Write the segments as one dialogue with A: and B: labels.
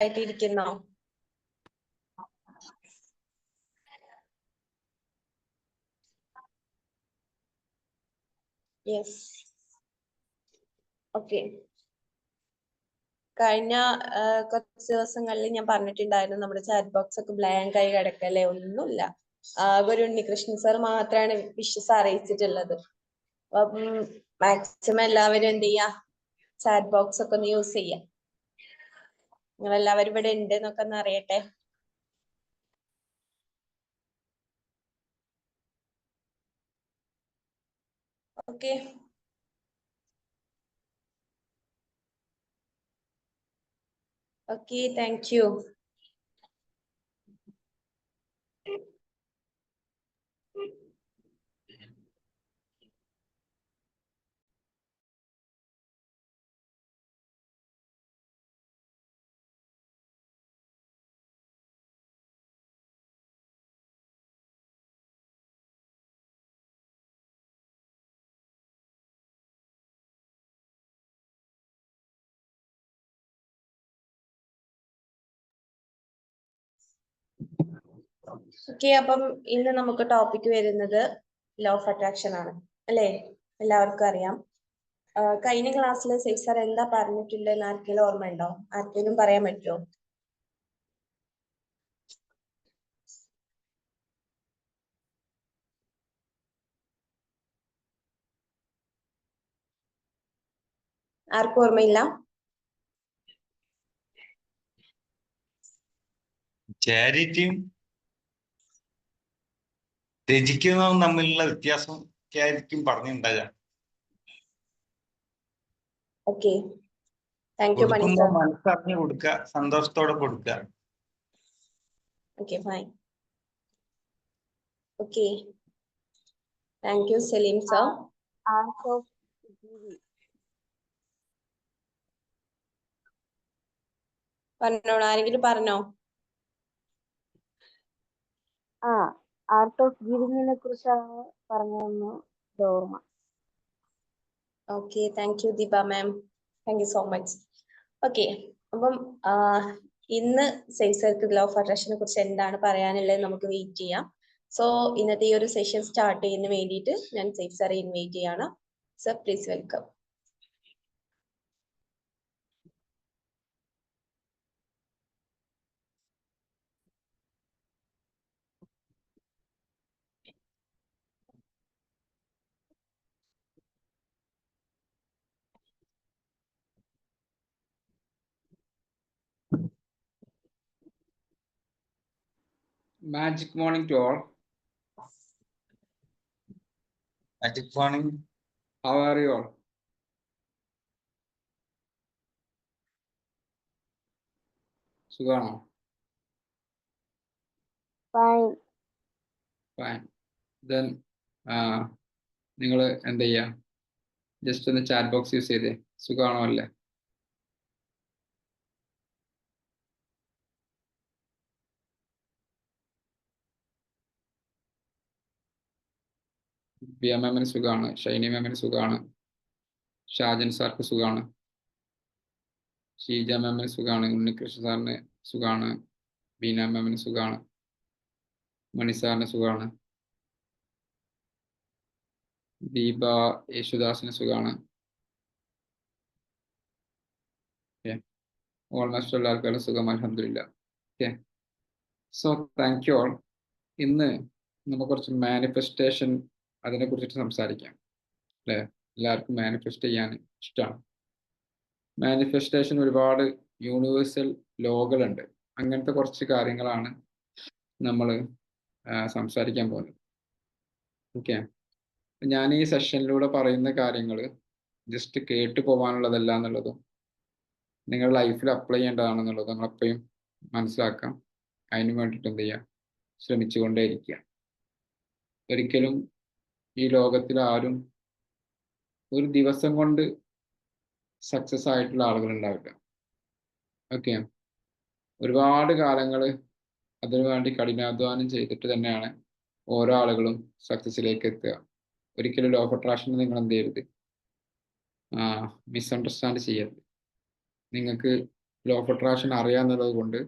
A: ആയിട്ടിരിക്കുന്നോ? Yes. Okay. കഴിഞ്ഞ കുറച്ച് ദിവസങ്ങളിൽ ഞാൻ പറഞ്ഞിട്ടുണ്ടായിരുന്നു നമ്മുടെ ചാറ്റ് ബോക്സ് ഒക്കെ ബ്ലാങ്ക് ആയി കിടക്കല്ലേ. ഒന്നുമില്ല. ഒരു ഉണ്ണികൃഷ്ണൻ സാർ മാത്രമാണ് വിഷസ് അറിയിച്ചിട്ടുള്ളത്. അപ്പം മാക്സിമം എല്ലാവരും എന്ത് ചെയ്യാ, ചാറ്റ് ബോക്സ് ഒക്കെ ഒന്ന് യൂസ് ചെയ്യാം. നിങ്ങൾ എല്ലാവരും ഇവിടെ ഉണ്ട് എന്നൊക്കെ ഒന്ന് അറിയട്ടെ. Okay. Okay, thank U. Okay, അപ്പം ഇന്ന് നമുക്ക് ടോപ്പിക് വരുന്നത് ലോ ഓഫ് അട്രാക്ഷൻ ആണ് അല്ലേ? എല്ലാവർക്കും അറിയാം. കഴിഞ്ഞ ക്ലാസ്സിൽ സേഫ് സാർ എന്താ പറഞ്ഞിട്ടുള്ളതെന്ന് ആർക്കെങ്കിലും ഓർമ്മയുണ്ടോ? ആർക്കെങ്കിലും പറയാൻ പറ്റുമോ? ആർക്കും ഓർമ്മയില്ല?
B: ചാരിറ്റിയും ത്യജിക്കുന്നതും തമ്മിലുള്ള വ്യത്യാസം ആയിരിക്കും പറഞ്ഞിട്ടുണ്ടാകുക.
A: ഓക്കെ, താങ്ക് യു മണി
B: കൊടുക്കുമ്പോൾ
A: സാർ.
B: മനസ്സറിഞ്ഞ് കൊടുക്കുക, സന്തോഷത്തോടെ കൊടുക്കുക.
A: Okay, fine. Okay, thank you Saleem sir. പറഞ്ഞോളൂ, ആരെങ്കിലും പറഞ്ഞോ?
C: ആർട്ട് ഓഫ് ഗിവിങ്ങിനെ കുറിച്ചാണ് പറഞ്ഞതെന്ന് ഓർമ്മ.
A: Okay, thank you Deepa ma'am. Thank you so much. Okay, അപ്പം ഇന്ന് സേഫ് സർക്കിൾ ലോ ഓഫ് അട്രാക്ഷനെ കുറിച്ച് എന്താണ് പറയാനുള്ളത് നമുക്ക് വെയിറ്റ് ചെയ്യാം. സോ ഇന്നത്തെ ഈ ഒരു സെഷൻ സ്റ്റാർട്ട് ചെയ്യുന്നതിന് വേണ്ടിയിട്ട് ഞാൻ സേഫ് സാറെ ഇൻവൈറ്റ് ചെയ്യാണ്. Sir please welcome.
D: Magic morning to all.
B: Magic morning.
D: How are you all? സുഖാണോ? Fine. Then നിങ്ങൾ എന്താ ചെയ്യാ, ജസ്റ്റ് ഒന്ന് ചാറ്റ് ബോക്സ് യൂസ് ചെയ്തേ. സുഖാണോ അല്ലേ? ബിയ മാമിന് സുഖാണ്, ഷൈനി മാമിന് സുഖാണ്, ഷാജൻ സാർക്ക് സുഖാണ്, ഷീജ മാമിന് സുഖാണ്, ഉണ്ണികൃഷ്ണ സാറിന് സുഖാണ്, ബീന മാമിന് സുഖാണ്, മണി സാറിന് സുഖാണ്, ദീപ യേശുദാസിന് സുഖാണ്. ഓൾമോസ്റ്റ് എല്ലാവർക്കും സുഖം, അൽഹംദുലില്ലാ. Okay, so thank you all. ഇന്ന് നമുക്ക് കുറച്ച് മാനിഫെസ്റ്റേഷൻ അതിനെ കുറിച്ചിട്ട് സംസാരിക്കാം അല്ലേ? എല്ലാവർക്കും മാനിഫെസ്റ്റ് ചെയ്യാൻ ഇഷ്ടമാണ്. മാനിഫെസ്റ്റേഷൻ ഒരുപാട് യൂണിവേഴ്സൽ ലോകളുണ്ട്. അങ്ങനത്തെ കുറച്ച് കാര്യങ്ങളാണ് നമ്മൾ സംസാരിക്കാൻ പോകുന്നത്. ഓക്കെ, ഞാൻ ഈ സെഷനിലൂടെ പറയുന്ന കാര്യങ്ങൾ ജസ്റ്റ് കേട്ടു പോകാനുള്ളതല്ല എന്നുള്ളതും നിങ്ങളുടെ ലൈഫിൽ അപ്ലൈ ചെയ്യേണ്ടതാണെന്നുള്ളതും നമ്മളെപ്പോഴും മനസ്സിലാക്കാം. അതിന് വേണ്ടിയിട്ട് എന്ത് ചെയ്യുക, ശ്രമിച്ചുകൊണ്ടേയിരിക്കുക. ഒരിക്കലും ഈ ലോകത്തിൽ ആരും ഒരു ദിവസം കൊണ്ട് സക്സസ് ആയിട്ടുള്ള ആളുകൾ ഉണ്ടാവില്ല. ഓക്കെ, ഒരുപാട് കാലങ്ങൾ അതിനു വേണ്ടി കഠിനാധ്വാനം ചെയ്തിട്ട് തന്നെയാണ് ഓരോ ആളുകളും സക്സസ്സിലേക്ക് എത്തുക. ഒരിക്കലും ലോ ഓഫ് അട്രാക്ഷൻ നിങ്ങൾ എന്ത് ചെയ്യരുത്, മിസ്അണ്ടർസ്റ്റാൻഡ് ചെയ്യരുത്. നിങ്ങൾക്ക് ലോ ഓഫ് അട്രാക്ഷൻ അറിയാന്നുള്ളത് കൊണ്ട്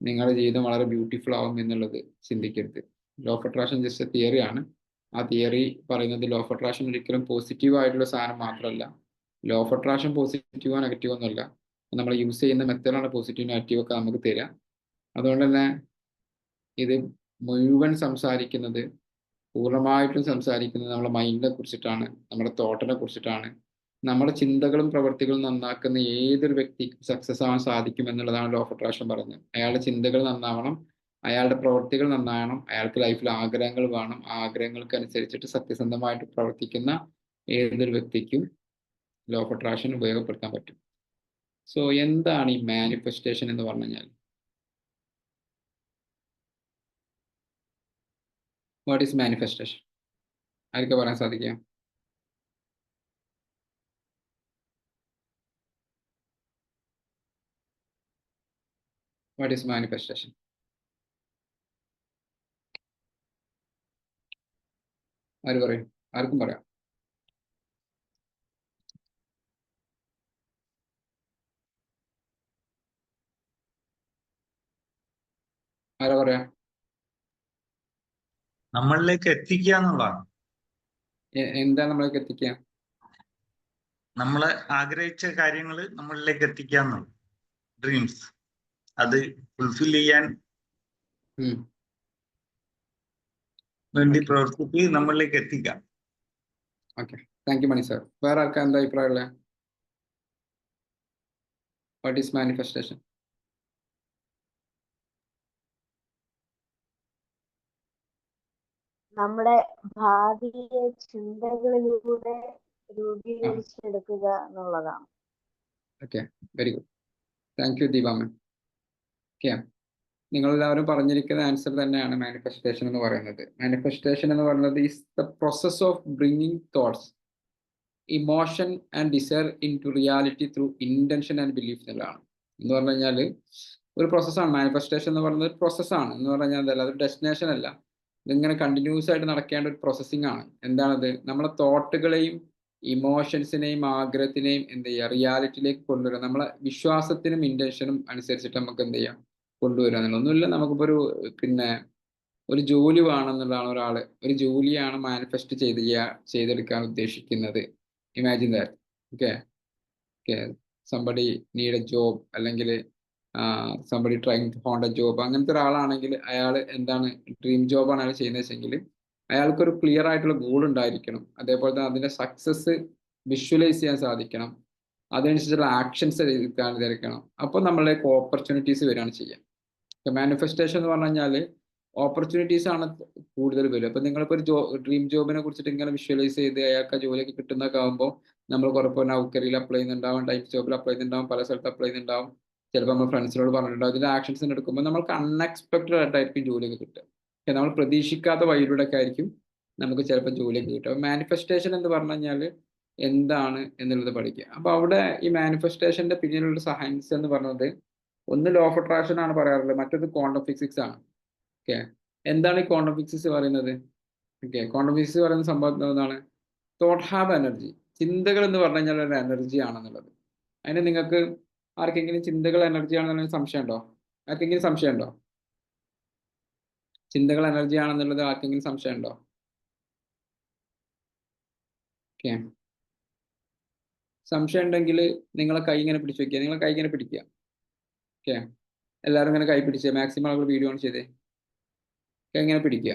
D: നിങ്ങളുടെ ജീവിതം വളരെ ബ്യൂട്ടിഫുൾ ആവും എന്നുള്ളത് ചിന്തിക്കരുത്. ലോ ഓഫ് അട്രാക്ഷൻ ജസ്റ്റ് തിയറിയാണ്. ആ തിയറി പറയുന്നത് ലോ ഓഫ് അട്രാക്ഷൻ ഒരിക്കലും പോസിറ്റീവ് ആയിട്ടുള്ള സാധനം മാത്രമല്ല. ലോ ഓഫ് അട്രാക്ഷൻ പോസിറ്റീവോ നെഗറ്റീവോ ഒന്നുമല്ല, നമ്മൾ യൂസ് ചെയ്യുന്ന മെത്തേഡാണ് പോസിറ്റീവ് നെഗറ്റീവ് ഒക്കെ നമുക്ക് തരിക. അതുകൊണ്ട് തന്നെ ഇത് മുഴുവൻ സംസാരിക്കുന്നത്, പൂർണ്ണമായിട്ടും സംസാരിക്കുന്നത് നമ്മുടെ മൈൻഡിനെ കുറിച്ചിട്ടാണ്, നമ്മുടെ തോട്ടിനെ കുറിച്ചിട്ടാണ്. നമ്മുടെ ചിന്തകളും പ്രവൃത്തികളും നന്നാക്കുന്ന ഏതൊരു വ്യക്തിക്കും സക്സസ് ആവാൻ സാധിക്കും എന്നുള്ളതാണ് ലോ ഓഫ് അട്രാക്ഷൻ പറയുന്നത്. അയാളുടെ ചിന്തകൾ നന്നാവണം, അയാളുടെ പ്രവൃത്തികൾ നന്നാവണം, അയാൾക്ക് ലൈഫിൽ ആഗ്രഹങ്ങൾ വേണം. ആ ആഗ്രഹങ്ങൾക്ക് അനുസരിച്ചിട്ട് സത്യസന്ധമായിട്ട് പ്രവർത്തിക്കുന്ന ഏതൊരു വ്യക്തിക്കും ലോ ഓഫ് അട്രാക്ഷൻ ഉപയോഗപ്പെടുത്താൻ പറ്റും. സോ എന്താണ് ഈ മാനിഫെസ്റ്റേഷൻ എന്ന് പറഞ്ഞു കഴിഞ്ഞാൽ? What is manifestation? ആർക്ക് പറയാൻ സാധിക്കാം? What is manifestation? ആര് പറയും? ആർക്കും പറയാം. ആരാ പറയാ?
B: നമ്മളിലേക്ക് എത്തിക്കുക എന്നുള്ളതാണ്.
D: എന്താ നമ്മളേക്ക് എത്തിക്കുക?
B: നമ്മൾ ആഗ്രഹിച്ച കാര്യങ്ങൾ നമ്മളിലേക്ക് എത്തിക്കുക എന്നുള്ളത്, ഡ്രീംസ് അത് ഫുൾഫിൽ ചെയ്യാൻ വേണ്ടി
D: Okay.
B: പ്രവർത്തിച്ച് നമ്മളിലേക്ക് എത്തിക്കാം.
D: Okay, thank you Mani sir. വേറെ ആർക്കാ എന്താ അഭിപ്രായമുള്ളത്? What is manifestation?
C: നമ്മുടെ ഭാവിയെ ചിന്തകളിലൂടെ രൂപീകരിച്ചെടുക്കുക എന്നുള്ളതാണ്.
D: Okay, very good. Thank you Deepaman. Okay, നിങ്ങളെല്ലാവരും പറഞ്ഞിരിക്കുന്ന ആൻസർ തന്നെയാണ് മാനിഫെസ്റ്റേഷൻ എന്ന് പറയുന്നത്. മാനിഫെസ്റ്റേഷൻ എന്ന് പറയുന്നത് is the process of bringing thoughts, emotion and desire into reality through intention and belief എന്നുള്ളതാണ്. എന്ന് പറഞ്ഞു കഴിഞ്ഞാൽ ഒരു പ്രോസസ്സാണ് മാനിഫെസ്റ്റേഷൻ എന്ന് പറയുന്നത്. പ്രോസസ്സാണ് എന്ന് പറഞ്ഞു കഴിഞ്ഞാൽ അതൊരു ഡെസ്റ്റിനേഷൻ അല്ല, ഇതിങ്ങനെ കണ്ടിന്യൂസ് ആയിട്ട് നടക്കേണ്ട ഒരു പ്രോസസ്സിംഗ് ആണ്. എന്താണത്? നമ്മളെ തോട്ടുകളെയും ഇമോഷൻസിനെയും ആഗ്രഹത്തിനെയും എന്ത് ചെയ്യുക, റിയാലിറ്റിയിലേക്ക് കൊണ്ടുവരിക. നമ്മളെ വിശ്വാസത്തിനും ഇന്റൻഷനും അനുസരിച്ചിട്ട് നമുക്ക് എന്ത് ചെയ്യാം, കൊണ്ടുവരിക എന്നുള്ളത്. ഒന്നുമില്ല, നമുക്കിപ്പോൾ ഒരു ജോലി വേണമെന്നുള്ളതാണ്. ഒരാള് ഒരു ജോലിയാണ് മാനിഫെസ്റ്റ് ചെയ്തെടുക്കാൻ ഉദ്ദേശിക്കുന്നത്. Imagine that. Okay okay, somebody need a job, അല്ലെങ്കിൽ somebody trying to found a job. അങ്ങനത്തെ ഒരാളാണെങ്കിൽ അയാൾ എന്താണ് ഡ്രീം ജോബാണ് അയാൾ ചെയ്യുന്നത് വെച്ചെങ്കിൽ അയാൾക്കൊരു ക്ലിയർ ആയിട്ടുള്ള ഗോൾ ഉണ്ടായിരിക്കണം. അതേപോലെ തന്നെ അതിന്റെ സക്സസ് വിഷ്വലൈസ് ചെയ്യാൻ സാധിക്കണം. അതനുസരിച്ചുള്ള ആക്ഷൻസ് എടുക്കാൻ തിരക്കണം. അപ്പോൾ നമ്മളിലേക്ക് ഓപ്പർച്യൂണിറ്റീസ് വരികയാണ് ചെയ്യുക. മാനിഫെസ്റ്റേഷൻ എന്ന് പറഞ്ഞു കഴിഞ്ഞാൽ ഓപ്പർച്യൂണിറ്റീസ് ആണ് കൂടുതൽ വരും. അപ്പൊ നിങ്ങളിപ്പോൾ ഒരു ഡ്രീം ജോബിനെ കുറിച്ചിട്ട് ഇങ്ങനെ വിഷ്വലൈസ് ചെയ്ത് അയാൾക്ക് ആ ജോലിയൊക്കെ കിട്ടുന്നൊക്കെ ആകുമ്പോൾ നമ്മൾ കുറപ്പോൾ നൗക്കറിയിൽ അപ്ലൈ ചെയ്യുന്നുണ്ടാവും, ടൈപ്പ് ജോബിൽ അപ്ലൈ ചെയ്യുന്നുണ്ടാവും, പല സ്ഥലത്ത് അപ്ലൈ ചെയ്യുന്നുണ്ടാവും. ചിലപ്പോൾ നമ്മൾ ഫ്രണ്ട്സിനോട് പറഞ്ഞിട്ടുണ്ടാവും. ഇതിന്റെ ആക്ഷൻസ് എടുക്കുമ്പോൾ നമ്മൾക്ക് അൺഎക്സ്പെക്ടഡ് ആയിട്ടായിരിക്കും ജോലിയൊക്കെ കിട്ടുക. നമ്മൾ പ്രതീക്ഷിക്കാത്ത വഴിയിലൂടെയൊക്കെ ആയിരിക്കും നമുക്ക് ചിലപ്പോൾ ജോലിയൊക്കെ കിട്ടുക. മാനിഫെസ്റ്റേഷൻ എന്ന് പറഞ്ഞു കഴിഞ്ഞാൽ എന്താണ് എന്നുള്ളത് പഠിക്കുക. അപ്പൊ അവിടെ ഈ മാനിഫെസ്റ്റേഷന്റെ പിന്നിലുള്ള സയൻസ് എന്ന് പറയുന്നത് ഒന്ന് ലോ ഓഫ് അട്രാക്ഷൻ ആണ് പറയാറുള്ളത്, മറ്റൊന്ന് ക്വാണ്ടം ഫിസിക്സ് ആണ്. ഓക്കെ, എന്താണ് ഈ ക്വാണ്ടം ഫിസിക്സ് പറയുന്നത്? ഓക്കെ, ക്വാണ്ടം ഫിസിക്സ് പറയുന്ന സംഭവം എന്താണ്? Thought have energy. ചിന്തകൾ എന്ന് പറഞ്ഞു കഴിഞ്ഞാൽ ഒരു എനർജി ആണെന്നുള്ളത്. അതിന് നിങ്ങൾക്ക് ആർക്കെങ്കിലും ചിന്തകൾ എനർജി ആണെന്നുള്ള സംശയം ഉണ്ടോ? ആർക്കെങ്കിലും സംശയം ഉണ്ടോ? ചിന്തകൾ എനർജി ആണെന്നുള്ളത് ആർക്കെങ്കിലും സംശയം ഉണ്ടോ? ഓക്കെ, സംശയം ഉണ്ടെങ്കിൽ നിങ്ങളെ കൈ ഇങ്ങനെ പിടിച്ചു വെക്കുക. നിങ്ങളെ കൈ ഇങ്ങനെ പിടിക്കുക. ഓക്കെ, എല്ലാവരും ഇങ്ങനെ കൈ പിടിച്ച് മാക്സിമം ആളുകൾ വീഡിയോ ഓൺ ചെയ്തേ. കൈ ഇങ്ങനെ പിടിക്കുക.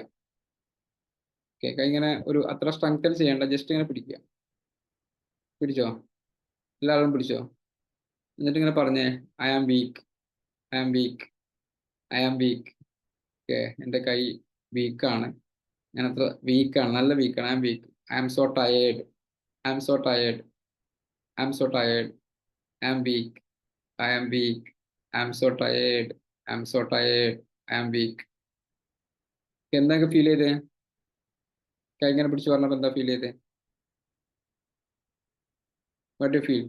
D: ഓക്കെ, കൈ ഇങ്ങനെ ഒരു അത്ര സ്ട്രെങ്തൻ ചെയ്യേണ്ട, ജസ്റ്റ് ഇങ്ങനെ പിടിക്കുക. പിടിച്ചോ? എല്ലാവരും പിടിച്ചോ? എന്നിട്ട് ഇങ്ങനെ പറഞ്ഞേ, I am weak, I am weak, I am weak. Okay, എൻ്റെ കൈ വീക്കാണ്, ഞാൻ അത്ര വീക്കാണ്, നല്ല വീക്കാണ്. I am weak, I am so tired, I am so tired, I am so tired, I am weak, I am weak, I am so tired, I am so tired, I am weak. എന്തൊക്കെ feel ചെയ്തേ? കൈ ഇങ്ങനെ പിടിച്ച് പറഞ്ഞപ്പോൾ എന്താ feel ചെയ്തേ? What you feel?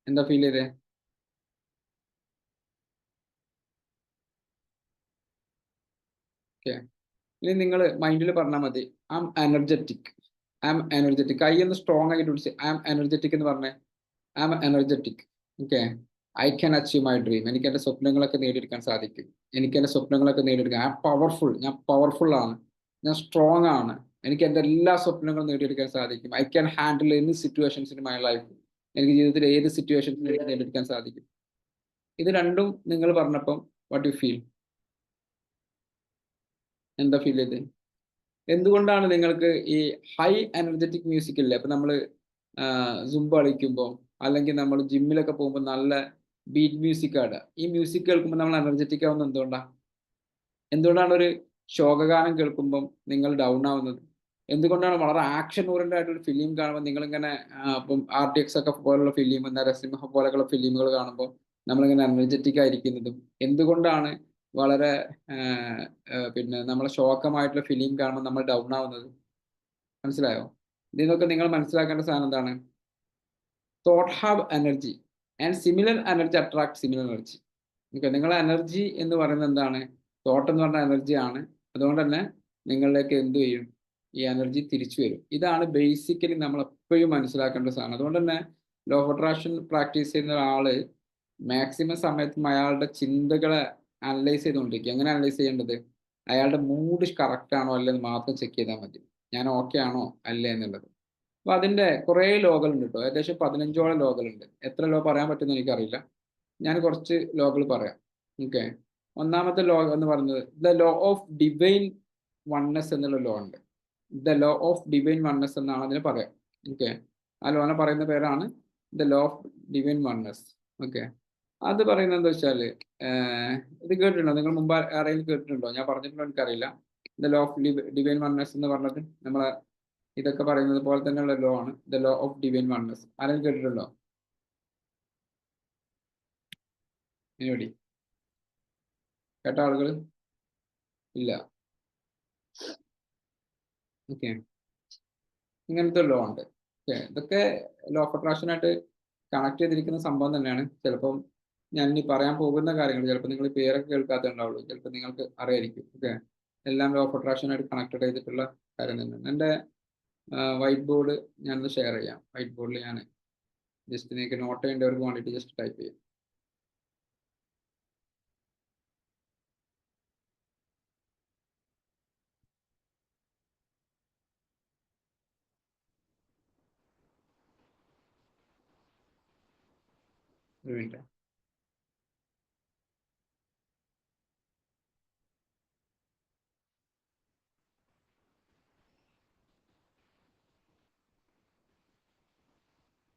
D: എന്താ feel ചെയ്തേ? ഓക്കെ, ഇനി നിങ്ങൾ മൈൻഡിൽ പറഞ്ഞാൽ മതി, I am energetic, I am energetic. കൈ ഒന്ന് സ്ട്രോങ് ആയിട്ട് പിടിച്ച് ഐ ആം എനർജറ്റിക് എന്ന് പറഞ്ഞേ. I am energetic. Okay, I can achieve my dream. എനിക്ക് എൻ്റെ സ്വപ്നങ്ങളൊക്കെ നേടിയെടുക്കാൻ സാധിക്കും. എനിക്ക് എൻ്റെ സ്വപ്നങ്ങളൊക്കെ നേടിയെടുക്കാൻ ഞാൻ പവർഫുൾ ആണ്, ഞാൻ സ്ട്രോങ് ആണ്, എനിക്ക് എൻ്റെ എല്ലാ സ്വപ്നങ്ങളും നേടിയെടുക്കാൻ സാധിക്കും. I can handle any situations in my life. എനിക്ക് ജീവിതത്തിൽ ഏത് സിറ്റുവേഷൻസിലും എനിക്ക് നേടിയെടുക്കാൻ സാധിക്കും. ഇത് രണ്ടും നിങ്ങൾ പറഞ്ഞപ്പം വാട്ട് യു ഫീൽ? എന്താ ഫീൽ ചെയ്ത്? എന്തുകൊണ്ടാണ് നിങ്ങൾക്ക് ഈ ഹൈ എനർജറ്റിക് മ്യൂസിക് ഇല്ലേ? അപ്പൊ നമ്മൾ സുംബ കളിക്കുമ്പോൾ അല്ലെങ്കിൽ നമ്മൾ ജിമ്മിലൊക്കെ പോകുമ്പോൾ നല്ല ബീറ്റ് മ്യൂസിക് ആണ്. ഈ മ്യൂസിക് കേൾക്കുമ്പോൾ നമ്മൾ എനർജറ്റിക് ആവുന്നത് എന്തുകൊണ്ടാണ്? എന്തുകൊണ്ടാണ് ഒരു ശോകഗാനം കേൾക്കുമ്പോൾ നിങ്ങൾ ഡൗൺ ആവുന്നത്? എന്തുകൊണ്ടാണ് വളരെ ആക്ഷൻ ഓറിയന്റഡ് ആയിട്ടൊരു ഫിലിം കാണുമ്പോൾ നിങ്ങളിങ്ങനെ ഇപ്പം RTX ഒക്കെ പോലുള്ള ഫിലിം, നരസിംഹ പോലെയുള്ള ഫിലിമുകൾ കാണുമ്പോൾ നമ്മളിങ്ങനെ എനർജറ്റിക് ആയിരിക്കുന്നതും? എന്തുകൊണ്ടാണ് വളരെ പിന്നെ നമ്മളെ ശോകമായിട്ടുള്ള ഫിലിം കാണുമ്പോൾ നമ്മൾ ഡൗൺ ആവുന്നത്? മനസ്സിലായോ? ഇതിനൊക്കെ നിങ്ങൾ മനസ്സിലാക്കേണ്ട സാധനം എന്താണ്? Thought have energy and similar energy attract similar energy. Okay, നിങ്ങളെ എനർജി എന്ന് പറയുന്നത് എന്താണ്? തോട്ട് എന്ന് പറഞ്ഞ എനർജി ആണ്. അതുകൊണ്ട് തന്നെ നിങ്ങളിലേക്ക് എന്ത് ചെയ്യും? ഈ എനർജി തിരിച്ചു വരും. ഇതാണ് ബേസിക്കലി നമ്മൾ എപ്പോഴും മനസ്സിലാക്കേണ്ട സാധനം. അതുകൊണ്ട് തന്നെ ലോ ഓഫ് അട്രാക്ഷൻ പ്രാക്ടീസ് ചെയ്യുന്ന ഒരാള് മാക്സിമം സമയത്തും അയാളുടെ ചിന്തകളെ അനലൈസ് ചെയ്തുകൊണ്ടിരിക്കുക. എങ്ങനെ അനലൈസ് ചെയ്യേണ്ടത്? അയാളുടെ മൂഡ് കറക്റ്റ് ആണോ അല്ലെന്ന് മാത്രം ചെക്ക് ചെയ്താൽ മതി. ഞാൻ ഓക്കെ ആണോ അല്ലേ എന്നുള്ളത്. അപ്പൊ അതിന്റെ കുറേ ലോകളുണ്ട് കേട്ടോ. ഏകദേശം 15ഓളം ലോകളുണ്ട്. എത്ര ലോ പറയാൻ പറ്റുമെന്ന് എനിക്കറിയില്ല. ഞാൻ കുറച്ച് ലോകൾ പറയാം. ഓക്കെ, ഒന്നാമത്തെ ലോ എന്ന് പറയുന്നത് the law of divine oneness എന്നുള്ള ലോ ഉണ്ട്. The law of divine oneness എന്നാണ് അതിന് പറയാം. ഓക്കെ, ആ ലോനെ പറയുന്ന പേരാണ് the law of divine oneness. Okay, അത് പറയുന്നത് എന്താ വെച്ചാൽ, ഇത് കേട്ടിട്ടുണ്ടോ നിങ്ങൾ? മുമ്പ് ആരെങ്കിലും കേട്ടിട്ടുണ്ടോ? ഞാൻ പറഞ്ഞിട്ടുണ്ടോ എനിക്കറിയില്ല. The law of divine oneness എന്ന് പറഞ്ഞത് നമ്മളെ ഇതൊക്കെ പറയുന്നത് പോലെ തന്നെയുള്ള ലോ ആണ് the law of divine oneness. ആരെങ്കിലും കേട്ടിട്ടുണ്ടോ? എവിടെ കേട്ട ആളുകൾ? ഇല്ല. ഓക്കെ, ഇങ്ങനത്തെ ലോ ഉണ്ട്. ഓക്കെ, ഇതൊക്കെ ലോ ഓഫ് അട്രാക്ഷനായിട്ട് കണക്ട് ചെയ്തിരിക്കുന്ന സംഭവം തന്നെയാണ്. ചിലപ്പം ഞാൻ ഇനി പറയാൻ പോകുന്ന കാര്യങ്ങൾ ചിലപ്പോൾ നിങ്ങൾ പേരൊക്കെ കേൾക്കാത്തുണ്ടാവുള്ളൂ, ചിലപ്പോൾ നിങ്ങൾക്ക് അറിയായിരിക്കും. ഓക്കെ, എല്ലാം ലോ ഓഫ് അട്രാക്ഷനായിട്ട് കണക്റ്റഡ് ചെയ്തിട്ടുള്ള കാര്യം തന്നെയാണ്. എൻ്റെ വൈറ്റ് ബോർഡ് ഞാനൊന്ന് ഷെയർ ചെയ്യാം. വൈറ്റ് ബോർഡിൽ ഞാൻ ജസ്റ്റ് നിങ്ങൾക്ക് നോട്ട് ചെയ്യേണ്ടവർക്ക് വേണ്ടിയിട്ട് ജസ്റ്റ് ടൈപ്പ് ചെയ്യാം. ഒരു മിനിറ്റ്.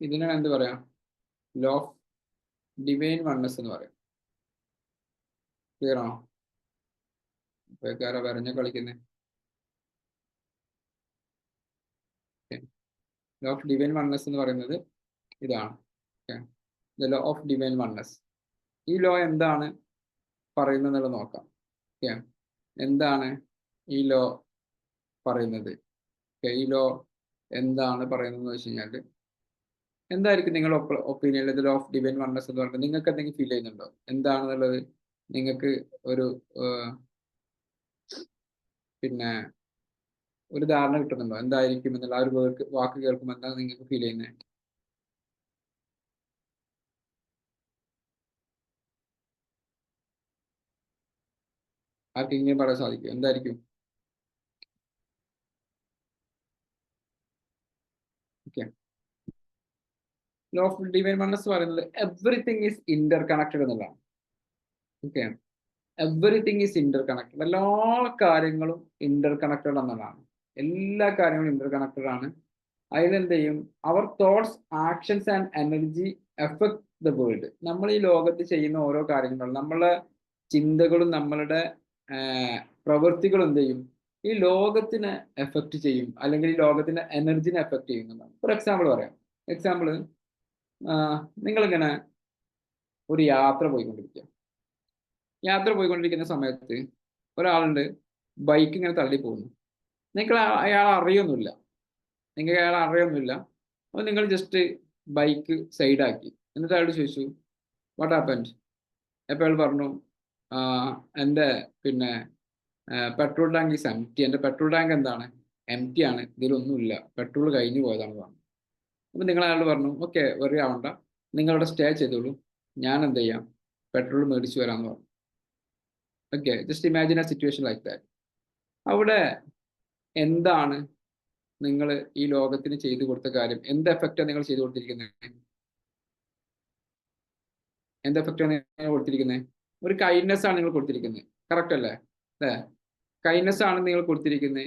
D: ഇതിനാണ് എന്ത് പറയാം? ലോ ഓഫ് ഡിവൈൻ വൺനെസ് എന്ന് പറയാം. ക്ലിയർ ആണോ? ഇപ്പൊക്കാരാ വരഞ്ഞ കളിക്കുന്നത്? ലോ ഓഫ് ഡിവൈൻ വൺനെസ് എന്ന് പറയുന്നത് ഇതാണ്. The law of divine oneness. ഈ ലോ എന്താണ് പറയുന്നത് എന്നുള്ളത് നോക്കാം. ഓക്കെ, എന്താണ് ഈ ലോ പറയുന്നത്? ഈ ലോ എന്താണ് പറയുന്നത് വെച്ച് കഴിഞ്ഞാൽ, എന്തായിരിക്കും നിങ്ങളുടെ opinion? The law of divine oneness എന്ന് പറയുന്നത് നിങ്ങൾക്ക് എന്തെങ്കിലും ഫീൽ ചെയ്യുന്നുണ്ടോ? എന്താണെന്നുള്ളത് നിങ്ങൾക്ക് ഒരു പിന്നെ ഒരു ധാരണ കിട്ടുന്നുണ്ടോ? എന്തായിരിക്കും എന്നുള്ള ആ ഒരു വാക്ക് കേൾക്കുമ്പോൾ എന്താണ് നിങ്ങൾക്ക് ഫീൽ ചെയ്യുന്നത്? ആർക്കെങ്കിലും പറയാൻ സാധിക്കും എന്തായിരിക്കും? Okay, law of divine oneness പറയുന്നത് എവറിത്തിങ് ഈസ് ഇന്റർ കണക്റ്റഡ് എന്നുള്ളതാണ്. Okay, everything is Inter connected. എല്ലാ കാര്യങ്ങളും ഇന്റർ കണക്റ്റഡ് എന്നതാണ്. എല്ലാ കാര്യങ്ങളും ഇന്റർ കണക്റ്റഡ് ആണ്. അതിലെന്ത് ചെയ്യും? അവർ thoughts, actions and energy effect the world. നമ്മൾ ഈ ലോകത്ത് ചെയ്യുന്ന ഓരോ കാര്യങ്ങളും, നമ്മളെ ചിന്തകളും നമ്മളുടെ പ്രവൃത്തികളും എന്ത് ചെയ്യും? ഈ ലോകത്തിനെ എഫക്ട് ചെയ്യും, അല്ലെങ്കിൽ ഈ ലോകത്തിന്റെ എനർജിനെ എഫക്ട് ചെയ്യുന്നതാണ്. ഫോർ എക്സാമ്പിൾ പറയാം. എക്സാമ്പിൾ, നിങ്ങളിങ്ങനെ ഒരു യാത്ര പോയിക്കൊണ്ടിരിക്കുന്ന സമയത്ത് ഒരാളുണ്ട് ബൈക്ക് ഇങ്ങനെ തള്ളി പോകുന്നു. നിങ്ങൾ അയാളെ അറിയൊന്നുമില്ല. അപ്പോൾ നിങ്ങൾ ജസ്റ്റ് ബൈക്ക് സൈഡാക്കി. എന്നിട്ട് അയാൾ ചോദിച്ചു വാട്ട് ഹാപ്പൻഡ്? അപ്പോൾ അയാൾ പറഞ്ഞു എൻ്റെ പിന്നെ പെട്രോൾ ടാങ്ക് ഈസ് എംപ്റ്റി. എൻ്റെ പെട്രോൾ ടാങ്ക് എന്താണ്? എംപ്റ്റി ആണ്, ഇതിലൊന്നുമില്ല, പെട്രോൾ കഴിഞ്ഞു പോയതാണ് പറഞ്ഞു. അപ്പോൾ നിങ്ങൾ അയാൾ പറഞ്ഞു ഓക്കെ വെറി ആവണ്ട, നിങ്ങളവിടെ സ്റ്റേ ചെയ്തോളൂ, ഞാൻ എന്ത് ചെയ്യാം, പെട്രോൾ മേടിച്ചു വരാമെന്ന് പറഞ്ഞു. Okay, just imagine A situation like that. അവിടെ എന്താണ് നിങ്ങൾ ഈ ലോകത്തിന് ചെയ്തു കൊടുത്ത കാര്യം? എന്ത് എഫക്റ്റാണ് നിങ്ങൾ ചെയ്തു കൊടുത്തിരിക്കുന്നത്? എന്ത് എഫക്റ്റാണ് നിങ്ങൾ കൊടുത്തിരിക്കുന്നത്? ഒരു കൈൻഡ്നെസ് ആണ് നിങ്ങൾ കൊടുത്തിരിക്കുന്നത്. കറക്റ്റ് അല്ലേ? കൈൻഡ്നെസ് ആണ് നിങ്ങൾ കൊടുത്തിരിക്കുന്നത്.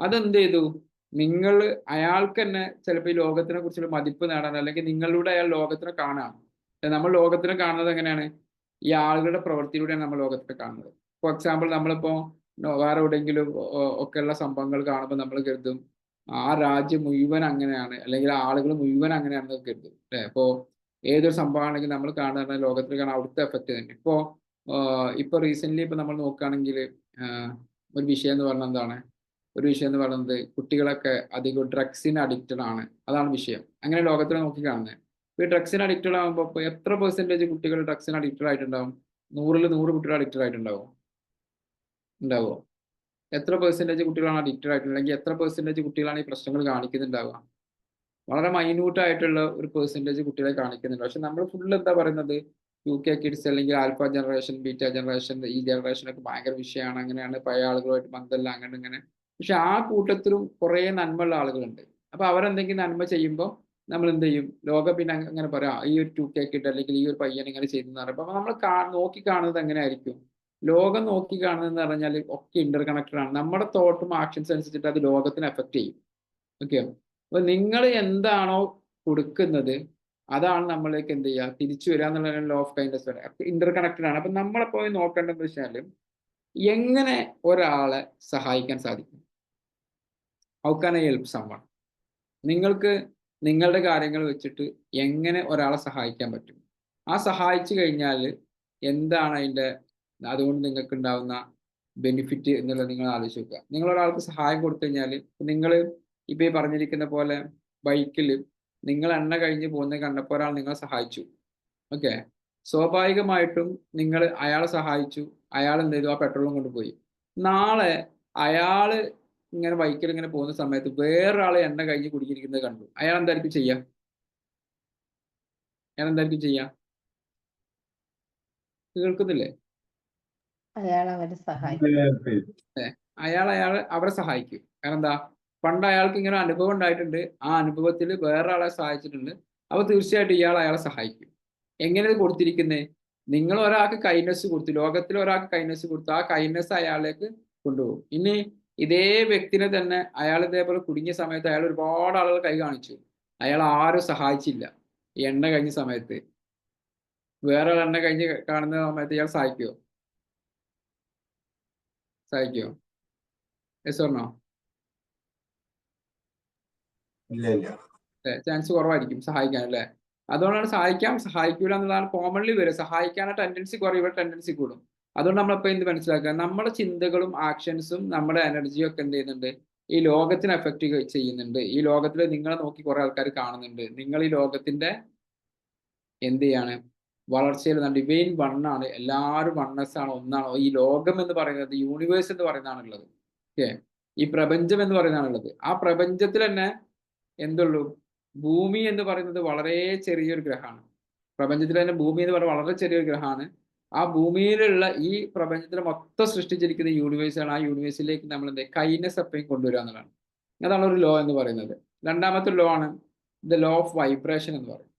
D: അതെന്ത് ചെയ്തു? നിങ്ങൾ അയാൾക്ക് തന്നെ ചിലപ്പോൾ ഈ ലോകത്തിനെ കുറിച്ചുള്ള മതിപ്പ് നേടാൻ, അല്ലെങ്കിൽ നിങ്ങളിലൂടെ അയാൾ ലോകത്തിനെ കാണാം. നമ്മൾ ലോകത്തിനെ കാണുന്നത് എങ്ങനെയാണ്? ഈ ആളുകളുടെ പ്രവൃത്തിയിലൂടെയാണ് നമ്മൾ ലോകത്തിനെ കാണുന്നത്. ഫോർ എക്സാമ്പിൾ, നമ്മളിപ്പോ വേറെ എവിടെയെങ്കിലും ഒക്കെയുള്ള സംഭവങ്ങൾ കാണുമ്പോൾ നമ്മൾ കരുതും ആ രാജ്യം മുഴുവൻ അങ്ങനെയാണ്, അല്ലെങ്കിൽ ആളുകൾ മുഴുവൻ അങ്ങനെയാണെന്ന് കരുതും അല്ലെ? ഇപ്പോ ഏതൊരു സംഭവമാണെങ്കിൽ നമ്മൾ കാണുന്ന ലോകത്തിൽ കാണാൻ അവിടുത്തെ എഫക്റ്റ് തന്നെ. ഇപ്പൊ റീസെന്റ് ഇപ്പൊ നമ്മൾ നോക്കുകയാണെങ്കിൽ ഒരു വിഷയം എന്ന് പറഞ്ഞാൽ എന്താണ്? ഒരു വിഷയം എന്ന് പറയുന്നത് കുട്ടികളൊക്കെ അധികം ഡ്രഗ്സിന് അഡിക്റ്റഡ് ആണ്. അതാണ് വിഷയം. അങ്ങനെ ലോകത്തിൽ നോക്കി കാണുന്നത്. ഈ ഡ്രഗ്സിന് അഡിക്റ്റഡ് ആകുമ്പോൾ ഇപ്പോൾ എത്ര പെർസെൻറ്റേജ് കുട്ടികൾ ഡ്രഗ്സിന് അഡിക്റ്റഡ് ആയിട്ടുണ്ടാവും? 100ൽ 100 കുട്ടികൾ അഡിക്റ്റഡ് ആയിട്ടുണ്ടാവും? ഉണ്ടാവോ? എത്ര പെർസെൻറ്റേജ് കുട്ടികളാണ് അഡിക്റ്റഡ് ആയിട്ടുള്ളത്? അല്ലെങ്കിൽ എത്ര പെർസെൻറ്റേജ് കുട്ടികളാണ് ഈ പ്രശ്നങ്ങൾ കാണിക്കുന്നുണ്ടാവുക? വളരെ മൈന്യൂട്ട് ആയിട്ടുള്ള ഒരു പെർസെൻറ്റേജ് കുട്ടികളെ കാണിക്കുന്നുണ്ട്. പക്ഷെ നമ്മൾ ഫുൾ എന്താ പറയുന്നത്, UK കിഡ്സ് അല്ലെങ്കിൽ ആൽഫ ജനറേഷൻ, ബീറ്റ ജനറേഷൻ, ഈ ജനറേഷനൊക്കെ ഭയങ്കര വിഷയമാണ്, അങ്ങനെയാണ്, പഴയ ആളുകളുമായിട്ട് ബന്ധമില്ല, അങ്ങനെ ഇങ്ങനെ. പക്ഷെ ആ കൂട്ടത്തിലും കുറേ നന്മയുള്ള ആളുകളുണ്ട്. അപ്പൊ അവരെന്തെങ്കിലും നന്മ ചെയ്യുമ്പോൾ നമ്മൾ എന്ത് ചെയ്യും? ലോകം പിന്നെ അങ്ങനെ പറയാം, ഈ ഒരു 2K കിഡ് അല്ലെങ്കിൽ ഈ ഒരു പയ്യൻ ഇങ്ങനെ ചെയ്തെന്ന് പറയുമ്പോൾ അപ്പൊ നമ്മൾ നോക്കി കാണുന്നത് എങ്ങനെയായിരിക്കും? ലോകം നോക്കി കാണുന്നതെന്ന് പറഞ്ഞാൽ ഒക്കെ ഇന്റർ കണക്റ്റഡ് ആണ്. നമ്മുടെ തോട്ടും ആക്ഷൻസ് അനുസരിച്ചിട്ട് അത് ലോകത്തിന് എഫക്ട് ചെയ്യും. ഓക്കെ, അപ്പൊ നിങ്ങൾ എന്താണോ കൊടുക്കുന്നത് അതാണ് നമ്മളിലേക്ക് എന്ത് ചെയ്യുക, തിരിച്ചു വരിക എന്നുള്ള law of kindness interconnected ആണ്. അപ്പൊ നമ്മളെപ്പോ നോക്കേണ്ടതെന്ന് വെച്ചാൽ എങ്ങനെ ഒരാളെ സഹായിക്കാൻ സാധിക്കും? How can I help someone? നിങ്ങൾക്ക് നിങ്ങളുടെ കാര്യങ്ങൾ വെച്ചിട്ട് എങ്ങനെ ഒരാളെ സഹായിക്കാൻ പറ്റും? ആ സഹായിച്ചു കഴിഞ്ഞാൽ എന്താണ് അതുകൊണ്ട് നിങ്ങൾക്ക് ഉണ്ടാവുന്ന ബെനിഫിറ്റ് എന്നുള്ളത് നിങ്ങൾ ആലോചിച്ച് നോക്കുക. നിങ്ങൾ ഒരാൾക്ക് സഹായം കൊടുത്തു കഴിഞ്ഞാൽ, നിങ്ങൾ ഇപ്പൊ ഈ പറഞ്ഞിരിക്കുന്ന പോലെ ബൈക്കിൽ നിങ്ങൾ എണ്ണ കഴിഞ്ഞ് പോകുന്നത് കണ്ടപ്പോൾ ഒരാൾ നിങ്ങളെ സഹായിച്ചു. ഓക്കെ, സ്വാഭാവികമായിട്ടും നിങ്ങൾ അയാളെ സഹായിച്ചു, അയാൾ എന്ത് ചെയ്തു? ആ പെട്രോളും കൊണ്ടുപോയി. നാളെ അയാള് ഇങ്ങനെ ബൈക്കിൽ ഇങ്ങനെ പോകുന്ന സമയത്ത് വേറൊരാളെ എണ്ണ കഴിഞ്ഞ് കുടിക്കിരിക്കുന്നത് കണ്ടു. അയാൾ എന്തായിരിക്കും ചെയ്യാ? കേൾക്കുന്നില്ലേ?
C: അയാൾ അവരെ സഹായിക്കും.
D: അയാൾ അവരെ സഹായിക്കും. കാരണം എന്താ? പണ്ട് അയാൾക്ക് ഇങ്ങനെ അനുഭവം ഉണ്ടായിട്ടുണ്ട്, ആ അനുഭവത്തിൽ വേറൊരാളെ സഹായിച്ചിട്ടുണ്ട്. അപ്പൊ തീർച്ചയായിട്ടും ഇയാൾ അയാളെ സഹായിക്കും. എങ്ങനെ കൊടുത്തിരിക്കുന്നേ? നിങ്ങൾ ഒരാൾക്ക് കൈൻഡ്നസ് കൊടുത്തു, ലോകത്തിൽ ഒരാൾക്ക് കൈൻഡ്നസ് കൊടുത്തു, ആ കൈൻഡ്നസ് അയാളേക്ക് കൊണ്ടുപോകും. ഇനി ഇതേ വ്യക്തിനെ തന്നെ അയാൾ ഇതേപോലെ കുടുങ്ങിയ സമയത്ത് അയാൾ ഒരുപാട് ആളുകൾ കൈ കാണിച്ചു, അയാൾ ആരും സഹായിച്ചില്ല. ഈ എണ്ണ കഴിഞ്ഞ സമയത്ത് വേറെ എണ്ണ കഴിഞ്ഞ് കാണുന്ന സമയത്ത് ഇയാൾ സഹായിക്കുമോ? Yes or no? ചാൻസ് കുറവായിരിക്കും സഹായിക്കാൻ അല്ലേ? അതുകൊണ്ടാണ് സഹായിക്കൂല എന്നുള്ളതാണ് കോമൺലി വരും. സഹായിക്കാനുള്ള ടെൻഡൻസി കുറയും, ടെൻഡൻസി കൂടും. അതുകൊണ്ട് നമ്മളിപ്പോൾ എന്ത് മനസ്സിലാക്കുക? നമ്മുടെ ചിന്തകളും ആക്ഷൻസും നമ്മുടെ എനർജിയും ഒക്കെ എന്ത് ചെയ്യുന്നുണ്ട്? ഈ ലോകത്തിന് എഫക്റ്റ് ചെയ്യുന്നുണ്ട്. ഈ ലോകത്തിൽ നിങ്ങളെ നോക്കി കുറെ ആൾക്കാർ കാണുന്നുണ്ട്. നിങ്ങൾ ഈ ലോകത്തിന്റെ എന്ത് ചെയ്യാണ്? വളർച്ചയിൽ ഡിവൈൻ വണ്ണാണ്. എല്ലാവരും വണ്ണസ് ആണ്, ഒന്നാണ്. ഈ ലോകം എന്ന് പറയുന്നത്, യൂണിവേഴ്സ് എന്ന് പറയുന്നതാണുള്ളത്. ഓക്കെ, ഈ പ്രപഞ്ചം എന്ന് പറയുന്നതാണുള്ളത്. ആ പ്രപഞ്ചത്തിൽ തന്നെ എന്തുള്ളൂ? ഭൂമി എന്ന് പറയുന്നത് വളരെ ചെറിയൊരു ഗ്രഹമാണ്. പ്രപഞ്ചത്തിൽ തന്നെ ഭൂമി എന്ന് പറയുന്നത് വളരെ ചെറിയൊരു ഗ്രഹമാണ്. ആ ഭൂമിയിലുള്ള ഈ പ്രപഞ്ചത്തിലെ മൊത്തം സൃഷ്ടിച്ചിരിക്കുന്ന യൂണിവേഴ്സാണ്. ആ യൂണിവേഴ്സിലേക്ക് നമ്മൾ എന്ത് കൈൻഡ്നസ് എപ്പോഴും കൊണ്ടുവരിക എന്നുള്ളതാണ്. അതാണ് ഒരു ലോ എന്ന് പറയുന്നത്. രണ്ടാമത്തെ ലോ ആണ് ദ ലോ ഓഫ് വൈബ്രേഷൻ എന്ന് പറയുന്നത്.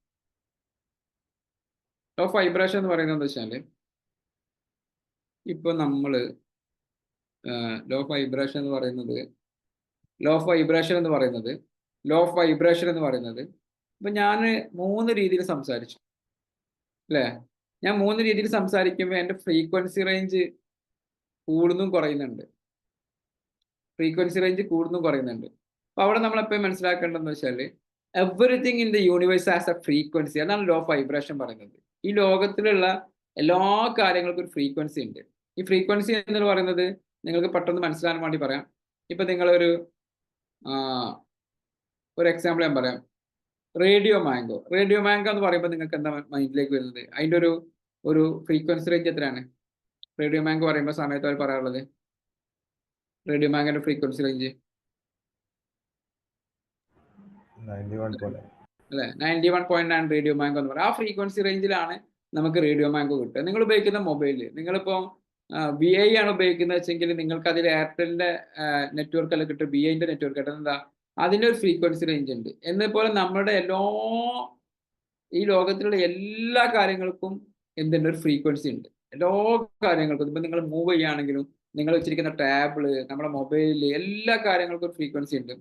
D: ലോ ഓഫ് വൈബ്രേഷൻ എന്ന് പറയുന്നത് എന്താ വെച്ചാൽ, ഇപ്പൊ നമ്മള് ലോ ഓഫ് വൈബ്രേഷൻ എന്ന് പറയുന്നത് ഇപ്പൊ ഞാൻ 3 രീതിയിൽ സംസാരിച്ചു അല്ലേ? ഞാൻ 3 രീതിയിൽ സംസാരിക്കുമ്പോൾ എൻ്റെ ഫ്രീക്വൻസി റേഞ്ച് കൂടുന്നും കുറയുന്നുണ്ട്. അപ്പൊ അവിടെ നമ്മൾ എപ്പോഴും മനസ്സിലാക്കേണ്ടതെന്ന് വെച്ചാൽ, everything in the universe as A frequency. അതാണ് ലോ ഓഫ് വൈബ്രേഷൻ പറയുന്നത്. ഈ ലോകത്തിലുള്ള എല്ലാ കാര്യങ്ങൾക്കും ഒരു ഫ്രീക്വൻസി ഉണ്ട്. ഈ ഫ്രീക്വൻസി എന്ന് പറയുന്നത് നിങ്ങൾക്ക് പെട്ടെന്ന് മനസ്സിലാകാൻ വേണ്ടി പറയാം. ഇപ്പൊ നിങ്ങളൊരു എക്സാമ്പിൾ ഞാൻ പറയാം. റേഡിയോ മാംഗോ എന്ന് പറയുമ്പോൾ നിങ്ങൾക്ക് എന്താ മൈൻഡിലേക്ക് വരുന്നത്? അതിൻ്റെ ഒരു ഫ്രീക്വൻസി റേഞ്ച് എത്രയാണ്? റേഡിയോ മാംഗോ പറയുമ്പോൾ സമയത്ത് അവർ പറയാറുള്ളത്, റേഡിയോ മാംഗോന്റെ ഫ്രീക്വൻസി റേഞ്ച്
E: 91.
D: അല്ലെ? 91.9 റേഡിയോ മാംഗോ എന്ന് പറയും. ആ ഫ്രീക്വൻസി റേഞ്ചിലാണ് നമുക്ക് റേഡിയോ മാംഗോ കിട്ടുക. നിങ്ങൾ ഉപയോഗിക്കുന്ന മൊബൈലിൽ നിങ്ങളിപ്പോൾ VI ആണ് ഉപയോഗിക്കുന്നത് വെച്ചെങ്കിൽ നിങ്ങൾക്ക് അതിൽ എയർടെലിന്റെ നെറ്റ്വർക്ക് അല്ല കിട്ടും, VIന്റെ നെറ്റ്വർക്ക് കിട്ടുന്നത് എന്താ? അതിൻ്റെ ഒരു ഫ്രീക്വൻസി റേഞ്ച് ഉണ്ട്. എന്നപോലെ നമ്മുടെ ഈ ലോകത്തിലുള്ള എല്ലാ കാര്യങ്ങൾക്കും എന്തുണ്ട്? ഒരു ഫ്രീക്വൻസി ഉണ്ട്. എല്ലാ കാര്യങ്ങൾക്കും. ഇപ്പം നിങ്ങൾ മൂവ് ചെയ്യുകയാണെങ്കിലും നിങ്ങൾ വെച്ചിരിക്കുന്ന ടാബിള്, നമ്മുടെ മൊബൈലിൽ, എല്ലാ കാര്യങ്ങൾക്കും ഒരു ഫ്രീക്വൻസി ഉണ്ട്.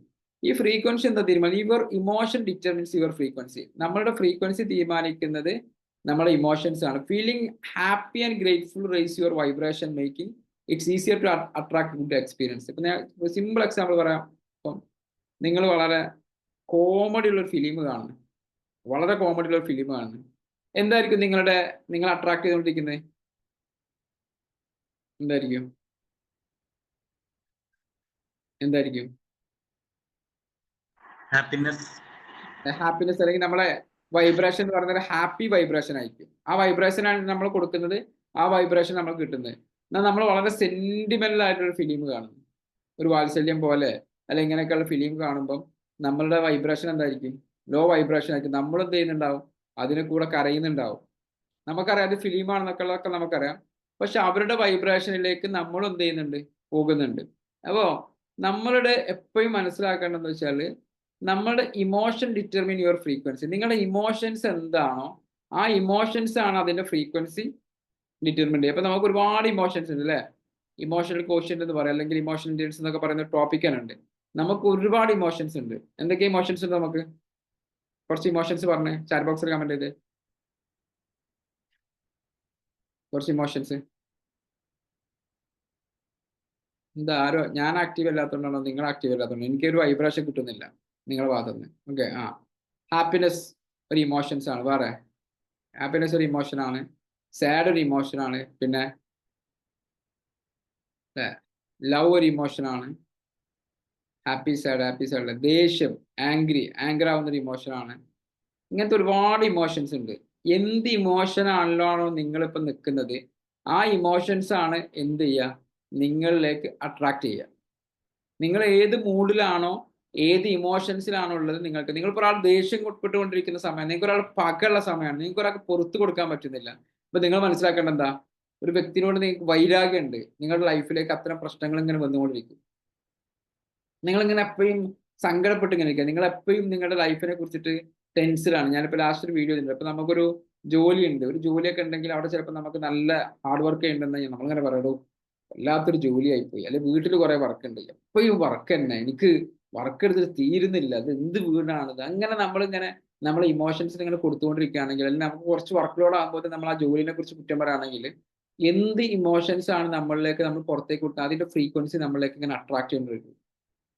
D: ഈ ഫ്രീക്വൻസി എന്താ തീരുമാനം? Your emotion determines your frequency. നമ്മളുടെ ഫ്രീക്വൻസി തീരുമാനിക്കുന്നത് നമ്മുടെ ഇമോഷൻസ് ആണ്. Feeling happy and grateful raise your vibration, making its easier to attract good experience. ഇപ്പം ഞാൻ സിമ്പിൾ എക്സാമ്പിൾ പറയാം. ഇപ്പം നിങ്ങൾ വളരെ കോമഡി ഉള്ളൊരു ഫിലിം കാണുന്നു, വളരെ കോമഡി ഉള്ള ഫിലിം കാണുന്നു, എന്തായിരിക്കും നിങ്ങൾ അട്രാക്ട് ചെയ്തുകൊണ്ടിരിക്കുന്നത്? എന്തായിരിക്കും?
B: ഹാപ്പിനെസ്.
D: ഹാപ്പിനെസ്, അല്ലെങ്കിൽ നമ്മളെ വൈബ്രേഷൻ എന്ന് പറയുന്നത് ഹാപ്പി വൈബ്രേഷൻ ആയിരിക്കും. ആ വൈബ്രേഷനാണ് നമ്മൾ കൊടുക്കുന്നത്, ആ വൈബ്രേഷൻ നമ്മൾ കിട്ടുന്നത്. എന്നാൽ നമ്മൾ വളരെ സെന്റിമെന്റൽ ആയിട്ടൊരു ഫിലിം കാണുന്നു, ഒരു വാത്സല്യം പോലെ അല്ലെങ്കിൽ ഇങ്ങനെയൊക്കെയുള്ള ഫിലിം കാണുമ്പം നമ്മളുടെ വൈബ്രേഷൻ എന്തായിരിക്കും? ലോ വൈബ്രേഷൻ ആയിരിക്കും. നമ്മൾ എന്ത് ചെയ്യുന്നുണ്ടാവും? അതിനെ കൂടെ കരയുന്നുണ്ടാവും. നമുക്കറിയാം അത് ഫിലിമാണെന്നൊക്കെ നമുക്കറിയാം. പക്ഷെ അവരുടെ വൈബ്രേഷനിലേക്ക് നമ്മൾ എന്ത് ചെയ്യുന്നുണ്ട്? പോകുന്നുണ്ട്. അപ്പോൾ നമ്മളുടെ എപ്പോഴും മനസ്സിലാക്കേണ്ടതെന്ന് വെച്ചാൽ നമ്മുടെ ഇമോഷൻ ഡിറ്റർമിൻ യുവർ ഫ്രീക്വൻസി. നിങ്ങളുടെ ഇമോഷൻസ് എന്താണോ ആ ഇമോഷൻസ് ആണ് അതിന്റെ ഫ്രീക്വൻസി ഡിറ്റർമിൻ ചെയ്യുക. അപ്പൊ നമുക്ക് ഒരുപാട് ഇമോഷൻസ് ഉണ്ട് അല്ലേ? ഇമോഷണൽ കോഷ്യന്റ് എന്ന് പറയാം, അല്ലെങ്കിൽ ഇമോഷണൽ ഇന്റലിജൻസ് എന്നൊക്കെ പറയുന്ന ടോപ്പിക് ഉണ്ട്. നമുക്ക് ഒരുപാട് ഇമോഷൻസ് ഉണ്ട്. എന്തൊക്കെ ഇമോഷൻസ് ഉണ്ട്? നമുക്ക് കുറച്ച് ഇമോഷൻസ് പറഞ്ഞേ, ചാറ്റ് ബോക്സിൽ കമന്റ് ചെയ്ത്. കുറച്ച് ഇമോഷൻസ് എന്താ? ആരോ ഞാൻ ആക്റ്റീവ് അല്ലാത്തതുകൊണ്ടാണോ നിങ്ങൾ ആക്റ്റീവ് അല്ലാത്തതുകൊണ്ടോ? എനിക്കൊരു വൈബ്രേഷൻ കിട്ടുന്നില്ല നിങ്ങളുടെ ഭാഗത്ത് നിന്ന്. ഓക്കെ, ഹാപ്പിനെസ് ഒരു ഇമോഷൻസ് ആണ്. വേറെ ഹാപ്പിനെസ് ഒരു ഇമോഷൻ ആണ്, സാഡ് ഒരു ഇമോഷൻ ആണ്, പിന്നെ ലവ് ഒരു ഇമോഷൻ ആണ്, ഹാപ്പി സാഡ്, ദേഷ്യം ആംഗ്രി ആവുന്ന ഒരു ഇമോഷൻ ആണ്. ഇങ്ങനത്തെ ഒരുപാട് ഇമോഷൻസ് ഉണ്ട്. എന്ത് ഇമോഷൻ ആണല്ലോ നിങ്ങളിപ്പോൾ നിൽക്കുന്നത്, ആ ഇമോഷൻസ് ആണ് എന്ത് ചെയ്യുക? നിങ്ങളിലേക്ക് അട്രാക്ട് ചെയ്യുക. നിങ്ങൾ ഏത് മൂഡിലാണോ, ഏത് ഇമോഷൻസിലാണോ ഉള്ളത്, നിങ്ങളിപ്പോൾ ഒരാൾ ദേഷ്യം ഉൾപ്പെട്ടുകൊണ്ടിരിക്കുന്ന സമയം, നിങ്ങൾക്ക് ഒരാൾ പകയുള്ള സമയമാണ്, നിങ്ങൾക്ക് ഒരാൾക്ക് പുറത്തു കൊടുക്കാൻ പറ്റുന്നില്ല. അപ്പൊ നിങ്ങൾ മനസ്സിലാക്കേണ്ട എന്താ? ഒരു വ്യക്തിനോട് നിങ്ങൾക്ക് വൈരാഗ്യം ഉണ്ട്, നിങ്ങളുടെ ലൈഫിലേക്ക് അത്തരം പ്രശ്നങ്ങൾ ഇങ്ങനെ വന്നുകൊണ്ടിരിക്കും. നിങ്ങളിങ്ങനെ എപ്പോഴും സങ്കടപ്പെട്ട് ഇങ്ങനെ ഇരിക്കുക. നിങ്ങൾ എപ്പോഴും നിങ്ങളുടെ ലൈഫിനെ കുറിച്ചിട്ട് ടെൻസ്ഡാണ്. ഞാനിപ്പോൾ ലാസ്റ്റ് ഒരു വീഡിയോ ഉണ്ട്. അപ്പൊ നമുക്കൊരു ജോലി ഉണ്ട്, ഒരു ജോലിയൊക്കെ ഉണ്ടെങ്കിൽ അവിടെ ചിലപ്പോൾ നമുക്ക് നല്ല ഹാർഡ് വർക്ക് ചെയ്യണ്ടെന്ന് നമ്മളിങ്ങനെ പറയടോ, വല്ലാത്തൊരു ജോലിയായിപ്പോയി, അല്ലെങ്കിൽ വീട്ടിൽ കുറെ വർക്ക് ഉണ്ട്, എപ്പോഴും വർക്ക് തന്നെ, എനിക്ക് വർക്ക് എടുത്തിട്ട് തീരുന്നില്ല, അത് എന്ത് വീടാണിത്, അങ്ങനെ നമ്മളെ ഇമോഷൻസിന് ഇങ്ങനെ കൊടുത്തുകൊണ്ടിരിക്കുകയാണെങ്കിൽ, അല്ലെങ്കിൽ നമുക്ക് കുറച്ച് വർക്ക് ലോഡ് ആകുമ്പോൾ നമ്മൾ ആ ജോലിനെ കുറിച്ച് കുറ്റം പറയുകയാണെങ്കിൽ, എന്ത് ഇമോഷൻസ് ആണ് നമ്മളിലേക്ക് നമ്മൾ പുറത്തേക്ക് കൊടുക്കുക, അതിന്റെ ഫ്രീക്വൻസി നമ്മളിലേക്ക് ഇങ്ങനെ അട്രാക്ട് ചെയ്തുകൊണ്ടിരിക്കും.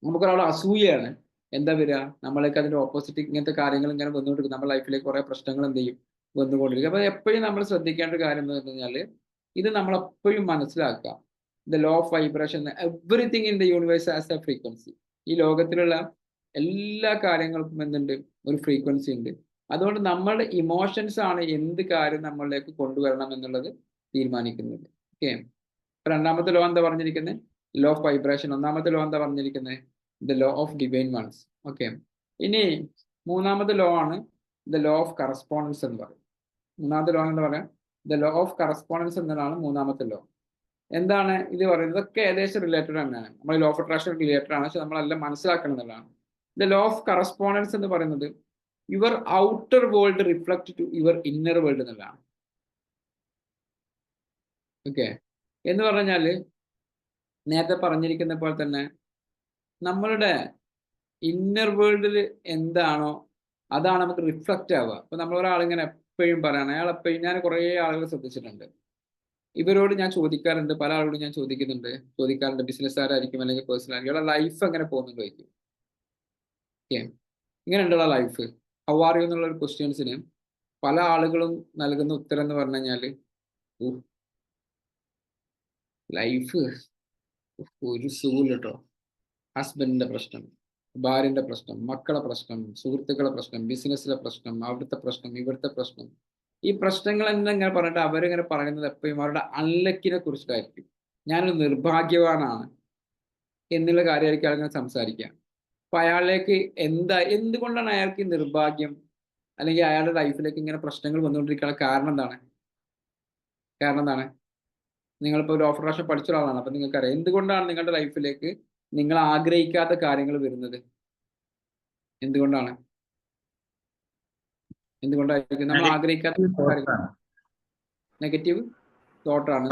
D: നമുക്കൊരാൾ അസൂയാണ്, എന്താ വരിക? നമ്മളേക്ക് അതിന്റെ ഓപ്പോസിറ്റ് ഇങ്ങനത്തെ കാര്യങ്ങൾ ഇങ്ങനെ വന്നുകൊണ്ടിരിക്കും. നമ്മുടെ ലൈഫിലേക്ക് കുറെ പ്രശ്നങ്ങൾ എന്ത് ചെയ്യും? വന്നുകൊണ്ടിരിക്കും. അപ്പൊ എപ്പോഴും നമ്മൾ ശ്രദ്ധിക്കേണ്ട ഒരു കാര്യം എന്ന് പറഞ്ഞു കഴിഞ്ഞാൽ, ഇത് നമ്മളെപ്പോഴും മനസ്സിലാക്കുക. The law of vibration, everything in the universe as A frequency. ഈ ലോകത്തിലുള്ള എല്ലാ കാര്യങ്ങൾക്കും എന്തുണ്ട്? ഒരു ഫ്രീക്വൻസി ഉണ്ട്. അതുകൊണ്ട് നമ്മളുടെ ഇമോഷൻസ് ആണ് എന്ത് കാര്യം നമ്മളിലേക്ക് കൊണ്ടുവരണം എന്നുള്ളത് തീരുമാനിക്കുന്നത്. ഓക്കെ, രണ്ടാമത്തെ ലോ എന്താ പറഞ്ഞിരിക്കുന്നത്? Law of vibration. ഒന്നാമത്തെ ലോ എന്താ പറഞ്ഞിരിക്കുന്നത്? The law of divine ones. Okay, ഇനി മൂന്നാമത്തെ ലോ ആണ് ദ ലോ ഓഫ് കറസ്പോണ്ടൻസ് എന്ന് പറയും. മൂന്നാമത്തെ ലോ എന്താ പറയാ? ദ ലോ ഓഫ് കറസ്പോണ്ടൻസ് എന്നതാണ് മൂന്നാമത്തെ ലോ. എന്താണ് ഇത് പറയുന്നത്? ഇതൊക്കെ ഏകദേശം റിലേറ്റഡ് തന്നെയാണ്. നമ്മൾ ലോ ഓഫ് അട്രാക്ഷൻ റിലേറ്റഡ് ആണ്, പക്ഷെ നമ്മളെല്ലാം മനസ്സിലാക്കണം എന്നുള്ളതാണ്. ദ ലോ ഓഫ് കറസ്പോണ്ടൻസ് എന്ന് പറയുന്നത് your outer world reflect to your inner world എന്നുള്ളതാണ്. ഓക്കെ, എന്ന് പറഞ്ഞാല് നേരത്തെ പറഞ്ഞിരിക്കുന്ന പോലെ തന്നെ നമ്മളുടെ ഇന്നർ വേൾഡിൽ എന്താണോ അതാണ് നമുക്ക് റിഫ്ലക്റ്റ് ആവുക. അപ്പൊ നമ്മളൊരാളിങ്ങനെ എപ്പോഴും പറയണം, അയാൾ എപ്പോഴും, ഞാൻ കുറേ ആളുകൾ ശ്രദ്ധിച്ചിട്ടുണ്ട്, ഇവരോട് ഞാൻ ചോദിക്കാറുണ്ട്, പല ആളോടും ഞാൻ ചോദിക്കാറുണ്ട്, ബിസിനസ്സുകാരായിരിക്കും അല്ലെങ്കിൽ പേഴ്സണൽ ആയിരിക്കും, ഇവരുടെ ലൈഫ് എങ്ങനെ പോകുന്നുണ്ടോ ചോദിക്കും. ഓക്കെ, ഇങ്ങനെ ഉള്ള ലൈഫ് ഹൗ ആർ യു എന്നുള്ള ഒരു ക്വസ്റ്റ്യൻസിന് പല ആളുകളും നൽകുന്ന ഉത്തരം എന്ന് പറഞ്ഞു കഴിഞ്ഞാല്, ലൈഫ് ഒരു സുഖമില്ല കേട്ടോ. ഹസ്ബൻഡിന്റെ പ്രശ്നം, ഭാര്യന്റെ പ്രശ്നം, മക്കളെ പ്രശ്നം, സുഹൃത്തുക്കളെ പ്രശ്നം, ബിസിനസ്സിലെ പ്രശ്നം, അവിടുത്തെ പ്രശ്നം, ഇവിടുത്തെ പ്രശ്നം, ഈ പ്രശ്നങ്ങൾ തന്നെ ഇങ്ങനെ പറഞ്ഞിട്ട് അവരിങ്ങനെ പറയുന്നത് എപ്പോഴും അവരുടെ അൺലക്കിനെ കുറിച്ചിട്ടായിരിക്കും. ഞാനൊരു നിർഭാഗ്യവാനാണ് എന്നുള്ള കാര്യമായിരിക്കും അയാളിങ്ങനെ സംസാരിക്കുക. അപ്പൊ അയാളിലേക്ക് എന്തുകൊണ്ടാണ് അയാൾക്ക് നിർഭാഗ്യം? അല്ലെങ്കിൽ അയാളുടെ ലൈഫിലേക്ക് ഇങ്ങനെ പ്രശ്നങ്ങൾ വന്നുകൊണ്ടിരിക്കാനുള്ള കാരണം എന്താണ്? നിങ്ങളിപ്പോൾ ഒരു ഓഫ് പ്രാവശ്യം പഠിച്ച ഒരാളാണ്. അപ്പൊ നിങ്ങൾക്കറിയാം എന്തുകൊണ്ടാണ് നിങ്ങളുടെ ലൈഫിലേക്ക് നിങ്ങൾ ആഗ്രഹിക്കാത്ത കാര്യങ്ങൾ വരുന്നത്? എന്തുകൊണ്ടായിരിക്കും നമ്മൾ ആഗ്രഹിക്കാത്ത കാര്യങ്ങൾ? നെഗറ്റീവ് തോട്ടാണ്.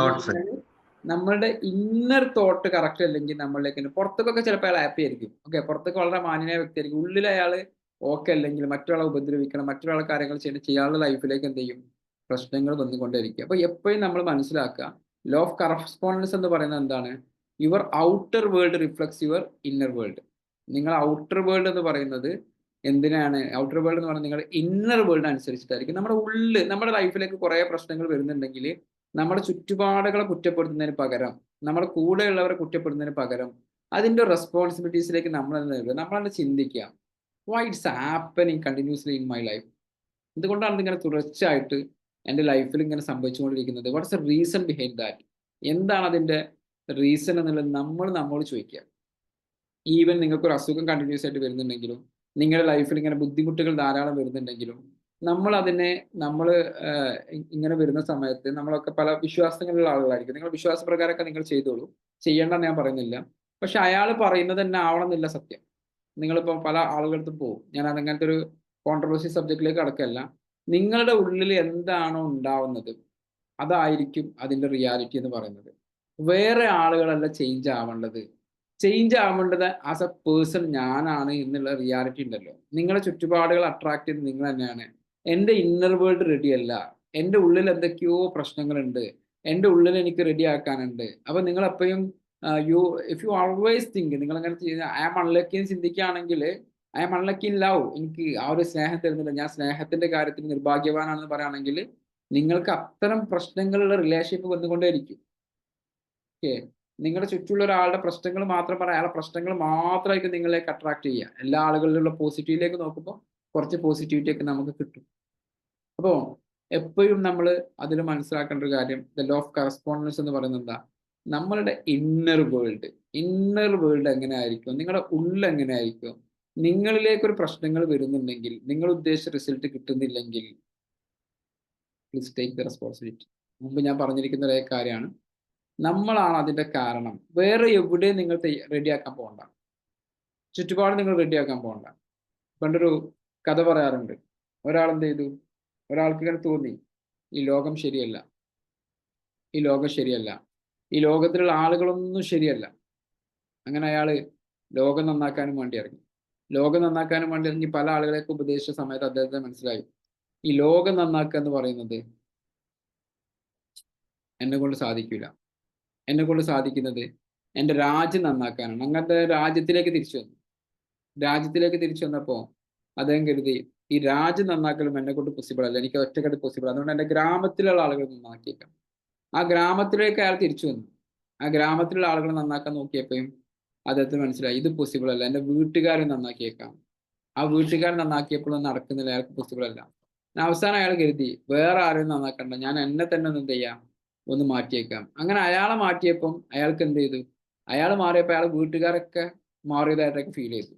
D: നമ്മളുടെ ഇന്നർ തോട്ട് കറക്റ്റ് അല്ലെങ്കിൽ നമ്മളിലേക്ക് പുറത്തേക്കൊക്കെ ചിലപ്പോൾ അയാൾ ഹാപ്പി ആയിരിക്കും. ഓക്കെ, പുറത്തേക്ക് വളരെ മാന്യനായ വ്യക്തി ആയിരിക്കും. ഉള്ളിൽ അയാൾ ഓക്കെ അല്ലെങ്കിൽ മറ്റൊരാളെ ഉപദ്രവിക്കണം, മറ്റൊരാളെ കാര്യങ്ങൾ ചെയ്യാനുള്ള ലൈഫിലേക്ക് എന്ത് ചെയ്യും? പ്രശ്നങ്ങൾ വന്നുകൊണ്ടേയിരിക്കും. അപ്പൊ എപ്പോഴും നമ്മൾ മനസ്സിലാക്കുക, ലോ ഓഫ് കറസ്പോണ്ടൻസ് എന്ന് പറയുന്നത് എന്താണ്? Your outer world reflects your inner world. നിങ്ങൾ ഔട്ടർ വേൾഡ് എന്ന് പറയുന്നത് എന്തിനാണ്? ഔട്ടർ വേൾഡ് എന്ന് പറയുന്നത് നിങ്ങളുടെ ഇന്നർ വേൾഡ് അനുസരിച്ചിട്ടായിരിക്കും. നമ്മുടെ ഉള്ളിൽ നമ്മുടെ ലൈഫിലേക്ക് കുറേ പ്രശ്നങ്ങൾ വരുന്നുണ്ടെങ്കിൽ നമ്മുടെ ചുറ്റുപാടുകളെ കുറ്റപ്പെടുത്തുന്നതിന് പകരം, നമ്മുടെ കൂടെയുള്ളവരെ കുറ്റപ്പെടുന്നതിന് പകരം അതിൻ്റെ റെസ്പോൺസിബിലിറ്റീസിലേക്ക് നമ്മളെന്നെ ചിന്തിക്കുക, why it's happening continuously in my life. എന്തുകൊണ്ടാണ് ഇതിങ്ങനെ തുടർച്ചയായിട്ട് എൻ്റെ ലൈഫിൽ ഇങ്ങനെ സംഭവിച്ചുകൊണ്ടിരിക്കുന്നത്? What's a reason behind that? എന്താണ് അതിൻ്റെ റീസൺ എന്നുള്ളത് നമ്മളോട് ചോദിക്കുക. ഈവൻ നിങ്ങൾക്കൊരു അസുഖം കണ്ടിന്യൂസ് ആയിട്ട് വരുന്നുണ്ടെങ്കിലും, നിങ്ങളുടെ ലൈഫിൽ ഇങ്ങനെ ബുദ്ധിമുട്ടുകൾ ധാരാളം വരുന്നുണ്ടെങ്കിലും, നമ്മൾ ഇങ്ങനെ വരുന്ന സമയത്ത് നമ്മളൊക്കെ പല വിശ്വാസങ്ങളുള്ള ആളുകളായിരിക്കും. നിങ്ങൾ വിശ്വാസപ്രകാരമൊക്കെ നിങ്ങൾ ചെയ്തോളൂ, ചെയ്യേണ്ടെന്ന് ഞാൻ പറയുന്നില്ല. പക്ഷെ അയാൾ പറയുന്നത് തന്നെ ആവണമെന്നില്ല സത്യം. നിങ്ങളിപ്പോൾ പല ആളുകളടുത്തും പോകും, ഞാൻ അങ്ങനത്തെ ഒരു കോൺട്രവേഴ്സി സബ്ജക്റ്റിലേക്ക് കടക്കല്ല. നിങ്ങളുടെ ഉള്ളിൽ എന്താണോ ഉണ്ടാവുന്നത് അതായിരിക്കും അതിൻ്റെ റിയാലിറ്റി എന്ന് പറയുന്നത്. വേറെ ആളുകളല്ല ചേഞ്ച് ആവേണ്ടത്. ചേഞ്ച് ആവേണ്ടത് ആസ് എ പേഴ്സൺ ഞാനാണ് എന്നുള്ള റിയാലിറ്റി ഉണ്ടല്ലോ. നിങ്ങളുടെ ചുറ്റുപാടുകൾ അട്രാക്ട് ചെയ്ത് നിങ്ങൾ തന്നെയാണ്. എൻ്റെ ഇന്നർ വേൾഡ് റെഡിയല്ല, എൻ്റെ ഉള്ളിൽ എന്തൊക്കെയോ പ്രശ്നങ്ങളുണ്ട്, എൻ്റെ ഉള്ളിൽ എനിക്ക് റെഡി ആക്കാനുണ്ട്. അപ്പൊ നിങ്ങൾ എപ്പോഴും ഇഫ് യു ഓൾവേസ് തിങ്ക്, നിങ്ങൾ അങ്ങനെ ചെയ്യുന്ന ഐ ആം അൺലക്കി എന്ന് ചിന്തിക്കുകയാണെങ്കിൽ, I am unlucky in love, എനിക്ക് ആ ഒരു സ്നേഹം തരുന്നില്ല, ഞാൻ സ്നേഹത്തിന്റെ കാര്യത്തിൽ നിർഭാഗ്യവാനാണെന്ന് പറയുകയാണെങ്കിൽ നിങ്ങൾക്ക് അത്തരം പ്രശ്നങ്ങളുള്ള റിലേഷൻഷിപ്പ് വന്നുകൊണ്ടേയിരിക്കും. ഓക്കെ, നിങ്ങളുടെ ചുറ്റുള്ള ഒരാളുടെ പ്രശ്നങ്ങൾ മാത്രം പറയാം, അയാളുടെ പ്രശ്നങ്ങൾ മാത്രമായിരിക്കും നിങ്ങളിലേക്ക് അട്രാക്ട് ചെയ്യുക. എല്ലാ ആളുകളിലുള്ള പോസിറ്റീവിലേക്ക് നോക്കുമ്പോൾ കുറച്ച് പോസിറ്റിവിറ്റി ഒക്കെ നമുക്ക് കിട്ടും. അപ്പോൾ എപ്പോഴും നമ്മൾ അതിൽ മനസ്സിലാക്കേണ്ട ഒരു കാര്യം, ദ ലോ ഓഫ് കറസ്പോണ്ടൻസ് എന്ന് പറയുന്നത് എന്താ? നമ്മളുടെ ഇന്നർ വേൾഡ് എങ്ങനെ ആയിരിക്കും, നിങ്ങളുടെ ഉള്ളിൽ എങ്ങനെ ആയിരിക്കും. നിങ്ങളിലേക്കൊരു പ്രശ്നങ്ങൾ വരുന്നുണ്ടെങ്കിൽ, നിങ്ങൾ ഉദ്ദേശിച്ച റിസൾട്ട് കിട്ടുന്നില്ലെങ്കിൽ, പ്ലീസ് ടേക്ക് ദ റെസ്പോൺസിബിലിറ്റി. മുമ്പ് ഞാൻ പറഞ്ഞിരിക്കുന്ന ഒരേ കാര്യമാണ്, നമ്മളാണ് അതിൻ്റെ കാരണം. വേറെ എവിടെ നിങ്ങൾ റെഡിയാക്കാൻ പോകണ്ട, ചുറ്റുപാട് നിങ്ങൾ റെഡിയാക്കാൻ പോകണ്ട. പണ്ടൊരു കഥ പറയാറുണ്ട്, ഒരാളെന്ത് ചെയ്തു, ഒരാൾക്ക് ഇങ്ങനെ തോന്നി ഈ ലോകം ശരിയല്ല, ഈ ലോകത്തിലുള്ള ആളുകളൊന്നും ശരിയല്ല. അങ്ങനെ അയാൾ ലോകം നന്നാക്കാനും വേണ്ടി ഇറങ്ങി. പല ആളുകളെയൊക്കെ ഉപദേശിച്ച സമയത്ത് അദ്ദേഹത്തിന് മനസ്സിലായി, ഈ ലോകം നന്നാക്കുക എന്ന് പറയുന്നത് എന്നെ കൊണ്ട് സാധിക്കില്ല. എന്നെ കൊണ്ട് സാധിക്കുന്നത് എൻ്റെ രാജ്യം നന്നാക്കാനാണ്. അങ്ങനത്തെ രാജ്യത്തിലേക്ക് തിരിച്ചു വന്നപ്പോൾ അദ്ദേഹം കരുതി, ഈ രാജ്യം നന്നാക്കലും എന്നെ കൊണ്ട് പോസിബിൾ അല്ല, എനിക്ക് ഒറ്റക്കെട്ട് പോസിബിൾ. അതുകൊണ്ട് എൻ്റെ ഗ്രാമത്തിലുള്ള ആളുകൾ നന്നാക്കിയേക്കാം. ആ ഗ്രാമത്തിലേക്ക് അയാൾ തിരിച്ചു വന്നു. ആ ഗ്രാമത്തിലുള്ള ആളുകൾ നന്നാക്കാൻ നോക്കിയപ്പോഴും അദ്ദേഹത്തിന് മനസ്സിലായി, ഇത് പോസിബിൾ അല്ല, എൻ്റെ വീട്ടുകാരെ നന്നാക്കിയേക്കാം. ആ വീട്ടുകാരൻ നന്നാക്കിയപ്പോഴും നടക്കുന്നില്ല, അയാൾക്ക് പോസിബിൾ അല്ല. അവസാനം അയാൾ കരുതി, വേറെ ആരെയും നന്നാക്കണ്ട, ഞാൻ എന്നെ തന്നെ എന്ത് ചെയ്യാം, ഒന്ന് മാറ്റിയേക്കാം. അങ്ങനെ അയാളെ മാറ്റിയപ്പം അയാൾക്ക് എന്ത് ചെയ്തു, അയാൾ മാറിയപ്പോൾ അയാൾ വീട്ടുകാരൊക്കെ മാറിയതായിട്ടൊക്കെ ഫീൽ ചെയ്തു.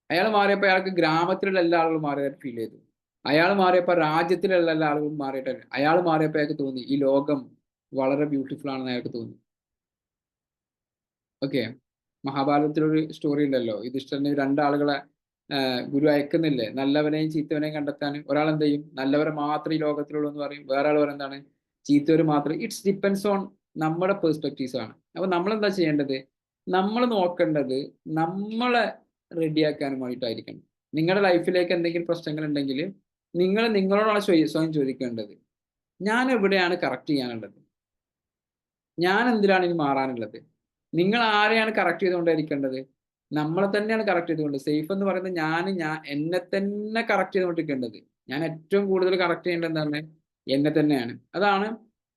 D: അയാൾ മാറിയപ്പോൾ അയാൾക്ക് ഗ്രാമത്തിലുള്ള എല്ലാ ആളുകളും മാറിയതായിട്ട് ഫീൽ ചെയ്തു. അയാൾ മാറിയപ്പോൾ രാജ്യത്തിലുള്ള എല്ലാ ആളുകളും മാറിയിട്ട്, അയാൾ മാറിയപ്പോൾ അയാൾക്ക് തോന്നി ഈ ലോകം വളരെ ബ്യൂട്ടിഫുൾ ആണെന്ന് അയാൾക്ക് തോന്നി. ഓക്കെ, മഹാഭാരതത്തിലൊരു സ്റ്റോറി ഉണ്ടല്ലോ, യുധിഷ്ഠിരന് രണ്ടാളുകളെ ഗുരു അയക്കുന്നില്ലേ നല്ലവനെയും ചീത്തവനെയും കണ്ടെത്താൻ. ഒരാൾ എന്ത് ചെയ്യും, നല്ലവരെ മാത്രമേ ഈ ലോകത്തിലുള്ളൂ എന്ന് പറയും, വേറെ ആൾ എന്താണ്, ചീത്തവർ മാത്രം. ഇറ്റ്സ് ഡിപ്പെൻസ് ഓൺ നമ്മുടെ പെർസ്പെക്റ്റീവ്സ് ആണ്. അപ്പൊ നമ്മൾ എന്താ ചെയ്യേണ്ടത്, നമ്മൾ നോക്കേണ്ടത് നമ്മളെ റെഡിയാക്കാനും വേണ്ടിയിട്ടായിരിക്കണം. നിങ്ങളുടെ ലൈഫിലേക്ക് എന്തെങ്കിലും പ്രശ്നങ്ങൾ ഉണ്ടെങ്കിൽ നിങ്ങൾ നിങ്ങളോടാണ് സ്വയം ചോദിക്കേണ്ടത്, ഞാൻ എവിടെയാണ് കറക്റ്റ് ചെയ്യാനുള്ളത്, ഞാൻ എന്തിനാണ് ഇനി മാറാനുള്ളത്. നിങ്ങൾ ആരെയാണ് കറക്റ്റ് ചെയ്തുകൊണ്ടിരിക്കേണ്ടത്? നമ്മളെ തന്നെയാണ് കറക്റ്റ് ചെയ്തുകൊണ്ട്. സേഫ് എന്ന് പറയുന്നത് ഞാൻ എന്നെ തന്നെ കറക്റ്റ് ചെയ്തുകൊണ്ടിരിക്കേണ്ടത്. ഞാൻ ഏറ്റവും കൂടുതൽ കറക്റ്റ് ചെയ്യേണ്ടത് എന്താണ്, എന്നെ തന്നെയാണ്. അതാണ്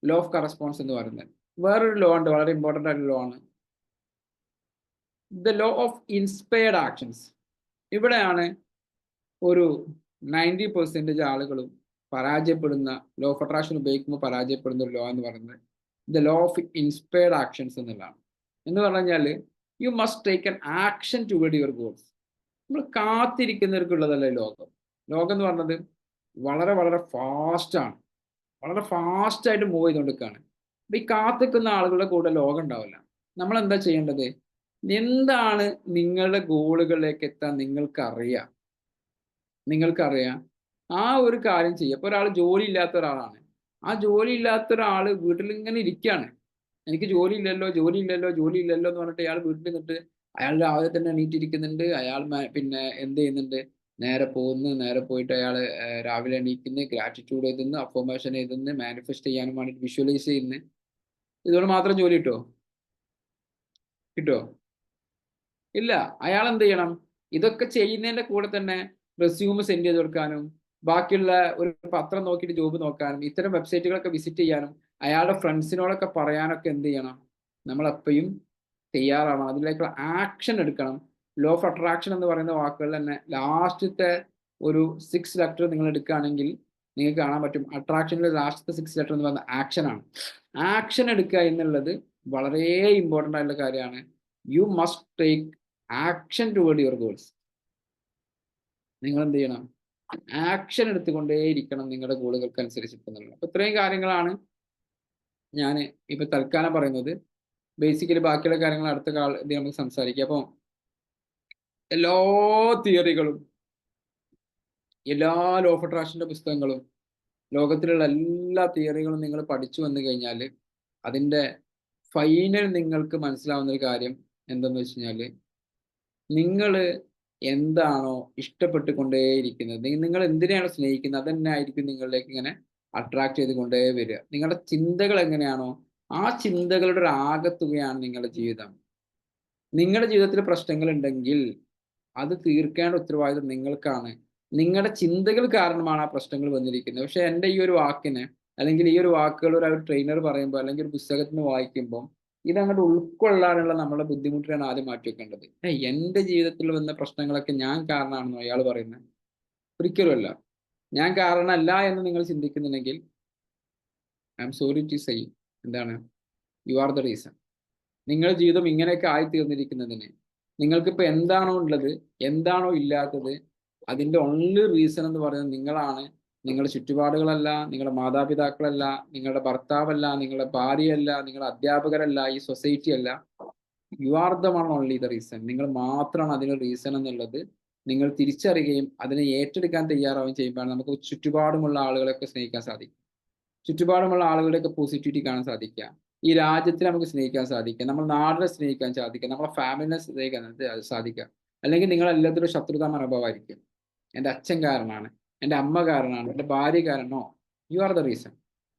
D: ലോ ഓഫ് കറസ്പോൺസ് എന്ന് പറയുന്നത്. വേറൊരു ലോ ഉണ്ട്, വളരെ ഇമ്പോർട്ടൻ്റ് ആയിട്ടുള്ള ലോ ആണ്, the law of inspired actions. ഇവിടെയാണ് ഒരു 90% ആളുകളും പരാജയപ്പെടുന്ന, ലോ ഓഫ് അട്രാക്ഷൻ ഉപയോഗിക്കുമ്പോൾ പരാജയപ്പെടുന്ന ഒരു ലോ എന്ന് പറയുന്നത് the law of inspired actions എന്നുള്ളതാണ്. എന്ന് പറഞ്ഞു കഴിഞ്ഞാൽ you must take an action toward your goals. നമ്മൾ കാത്തിരിക്കുന്നവർക്കുള്ളതല്ല ലോകം. ലോകം എന്ന് പറഞ്ഞത് വളരെ വളരെ ഫാസ്റ്റാണ്, വളരെ ഫാസ്റ്റായിട്ട് മൂവ് ചെയ്തുകൊണ്ടിരിക്കുകയാണ്. അപ്പം ഈ കാത്തിക്കുന്ന ആളുകളുടെ കൂടെ ലോകം ഉണ്ടാവില്ല. നമ്മൾ എന്താ ചെയ്യേണ്ടത്? എന്താണ് നിങ്ങളുടെ ഗോളുകളിലേക്ക് എത്താൻ നിങ്ങൾക്കറിയാം. ആ ഒരു കാര്യം ചെയ്യുക. ഇപ്പോൾ ഒരാൾ ജോലി ഇല്ലാത്ത ഒരാളാണ്. ആ ജോലി ഇല്ലാത്ത ഒരാൾ വീട്ടിൽ ഇങ്ങനെ ഇരിക്കുകയാണ്. എനിക്ക് ജോലി ഇല്ലല്ലോ എന്ന് പറഞ്ഞിട്ട് അയാൾ വീട്ടിൽ നിന്നിട്ട് അയാൾ രാവിലെ തന്നെ എണീറ്റിരിക്കുന്നുണ്ട്. അയാൾ പിന്നെ എന്ത് ചെയ്യുന്നുണ്ട്? നേരെ പോയിട്ട് അയാൾ രാവിലെ എണീക്കുന്നു, ഗ്രാറ്റിറ്റ്യൂഡ് എഴുതുന്നു, അഫർമേഷൻ എഴുതുന്നു, മാനിഫെസ്റ്റ് ചെയ്യാനും വേണ്ടിയിട്ട് വിഷ്വലൈസ് ചെയ്യുന്നു. ഇതുകൊണ്ട് മാത്രം ജോലി കിട്ടുമോ? ഇല്ല. അയാൾ എന്ത് ചെയ്യണം? ഇതൊക്കെ ചെയ്യുന്നതിന്റെ കൂടെ തന്നെ റെസ്യൂമ് സെൻഡ് ചെയ്ത് കൊടുക്കാനും, ബാക്കിയുള്ള ഒരു പത്രം നോക്കിയിട്ട് ജോബ് നോക്കാനും, ഇത്തരം വെബ്സൈറ്റുകളൊക്കെ വിസിറ്റ് ചെയ്യാനും, അയാളുടെ ഫ്രണ്ട്സിനോടൊക്കെ പറയാനൊക്കെ എന്ത് ചെയ്യണം? നമ്മളെപ്പോഴും തയ്യാറാവണം. അതിലേക്കുള്ള ആക്ഷൻ എടുക്കണം. ലോ ഓഫ് അട്രാക്ഷൻ എന്ന് പറയുന്ന വാക്കുകൾ തന്നെ ലാസ്റ്റത്തെ ഒരു 6 ലെറ്റർ നിങ്ങൾ എടുക്കുകയാണെങ്കിൽ നിങ്ങൾക്ക് കാണാൻ പറ്റും. അട്രാക്ഷനിലെ ലാസ്റ്റത്തെ 6 ലെറ്റർ എന്ന് പറയുന്നത് ആക്ഷനാണ്. ആക്ഷൻ എടുക്കുക എന്നുള്ളത് വളരെ ഇമ്പോർട്ടൻ്റ് ആയിട്ടുള്ള കാര്യമാണ്. You must take action toward your goals. നിങ്ങൾ എന്ത് ചെയ്യണം? ആക്ഷൻ എടുത്തുകൊണ്ടേയിരിക്കണം നിങ്ങളുടെ ഗോളുകൾക്ക് അനുസരിച്ചിട്ടുള്ളത്. അപ്പൊ ഇത്രയും കാര്യങ്ങളാണ് ഞാൻ ഇപ്പൊ തൽക്കാലം പറയുന്നത്. ബേസിക്കലി ബാക്കിയുള്ള കാര്യങ്ങൾ അടുത്ത ഇത് നമുക്ക് സംസാരിക്കാം. അപ്പോൾ എല്ലാ തിയറികളും, എല്ലാ ലോ ഓഫ് അട്രാക്ഷന്റെ പുസ്തകങ്ങളും, ലോകത്തിലുള്ള എല്ലാ തിയറികളും നിങ്ങൾ പഠിച്ചു വന്നു കഴിഞ്ഞാൽ അതിൻ്റെ ഫൈനൽ നിങ്ങൾക്ക് മനസ്സിലാവുന്ന ഒരു കാര്യം എന്തെന്ന് വെച്ച് കഴിഞ്ഞാൽ, നിങ്ങൾ എന്താണോ ഇഷ്ടപ്പെട്ടുകൊണ്ടേയിരിക്കുന്നത്, നിങ്ങൾ എന്തിനാണോ സ്നേഹിക്കുന്നത്, അതന്നെ ആയിരിക്കും നിങ്ങളിലേക്ക് ഇങ്ങനെ അട്രാക്ട് ചെയ്തുകൊണ്ടേ വരിക. നിങ്ങളുടെ ചിന്തകൾ എങ്ങനെയാണോ ആ ചിന്തകളുടെ ഒരു ആകത്തുകയാണ് നിങ്ങളുടെ ജീവിതം. നിങ്ങളുടെ ജീവിതത്തിൽ പ്രശ്നങ്ങൾ ഉണ്ടെങ്കിൽ അത് തീർക്കേണ്ട ഉത്തരവാദിത്വം നിങ്ങൾക്കാണ്. നിങ്ങളുടെ ചിന്തകൾ കാരണമാണ് ആ പ്രശ്നങ്ങൾ വന്നിരിക്കുന്നത്. പക്ഷെ എൻ്റെ ഈ ഒരു വാക്കിന്, അല്ലെങ്കിൽ ഈ ഒരു വാക്കുകൾ ഒരു ട്രെയിനർ പറയുമ്പോൾ, അല്ലെങ്കിൽ ഒരു പുസ്തകത്തിന് വായിക്കുമ്പോൾ ഇതങ്ങോട്ട് ഉൾക്കൊള്ളാനുള്ള നമ്മുടെ ബുദ്ധിമുട്ടിലാണ് ആദ്യം മാറ്റി വെക്കേണ്ടത്. എൻ്റെ ജീവിതത്തിൽ വന്ന പ്രശ്നങ്ങളൊക്കെ ഞാൻ കാരണമാണെന്നോ അയാൾ പറയുന്നത്? ഒരിക്കലുമല്ല. ഞാൻ കാരണമല്ല എന്ന് നിങ്ങൾ ചിന്തിക്കുന്നുണ്ടെങ്കിൽ I am sorry to say, എന്താണ്, യു ആർ ദ റീസൺ. നിങ്ങളുടെ ജീവിതം ഇങ്ങനെയൊക്കെ ആയിത്തീർന്നിരിക്കുന്നതിന് നിങ്ങൾക്കിപ്പോൾ എന്താണോ ഉള്ളത്, എന്താണോ ഇല്ലാത്തത്, അതിൻ്റെ ഓൺലി റീസൺ എന്ന് പറയുന്നത് നിങ്ങളാണ്. നിങ്ങളുടെ ചുറ്റുപാടുകളല്ല, നിങ്ങളുടെ മാതാപിതാക്കളല്ല, നിങ്ങളുടെ ഭർത്താവല്ല, നിങ്ങളുടെ ഭാര്യയല്ല, നിങ്ങളുടെ അധ്യാപകരല്ല, ഈ സൊസൈറ്റി അല്ല. U are the one only the reason. നിങ്ങൾ മാത്രമാണ് അതിന് റീസൺ എന്നുള്ളത് നിങ്ങൾ തിരിച്ചറിയുകയും അതിനെ ഏറ്റെടുക്കാൻ തയ്യാറാവുകയും ചെയ്യുമ്പോഴാണ് നമുക്ക് ചുറ്റുപാടുമുള്ള ആളുകളെയൊക്കെ സ്നേഹിക്കാൻ സാധിക്കും. ചുറ്റുപാടുമുള്ള ആളുകളുടെയൊക്കെ പോസിറ്റിവിറ്റി കാണാൻ സാധിക്കുക. ഈ രാജ്യത്തെ നമുക്ക് സ്നേഹിക്കാൻ സാധിക്കുക, നമ്മുടെ നാടിനെ സ്നേഹിക്കാൻ സാധിക്കുക, നമ്മുടെ ഫാമിലിനെ സ്നേഹിക്കാൻ സാധിക്കുക. അല്ലെങ്കിൽ നിങ്ങൾ എല്ലാത്തിലും ശത്രുതാ മനോഭാവമായിരിക്കും. എൻ്റെ അച്ഛൻ കാരണമാണ്, എൻ്റെ അമ്മ കാരണമാണ്, എൻ്റെ ഭാര്യ കാരണോ? You are the reason.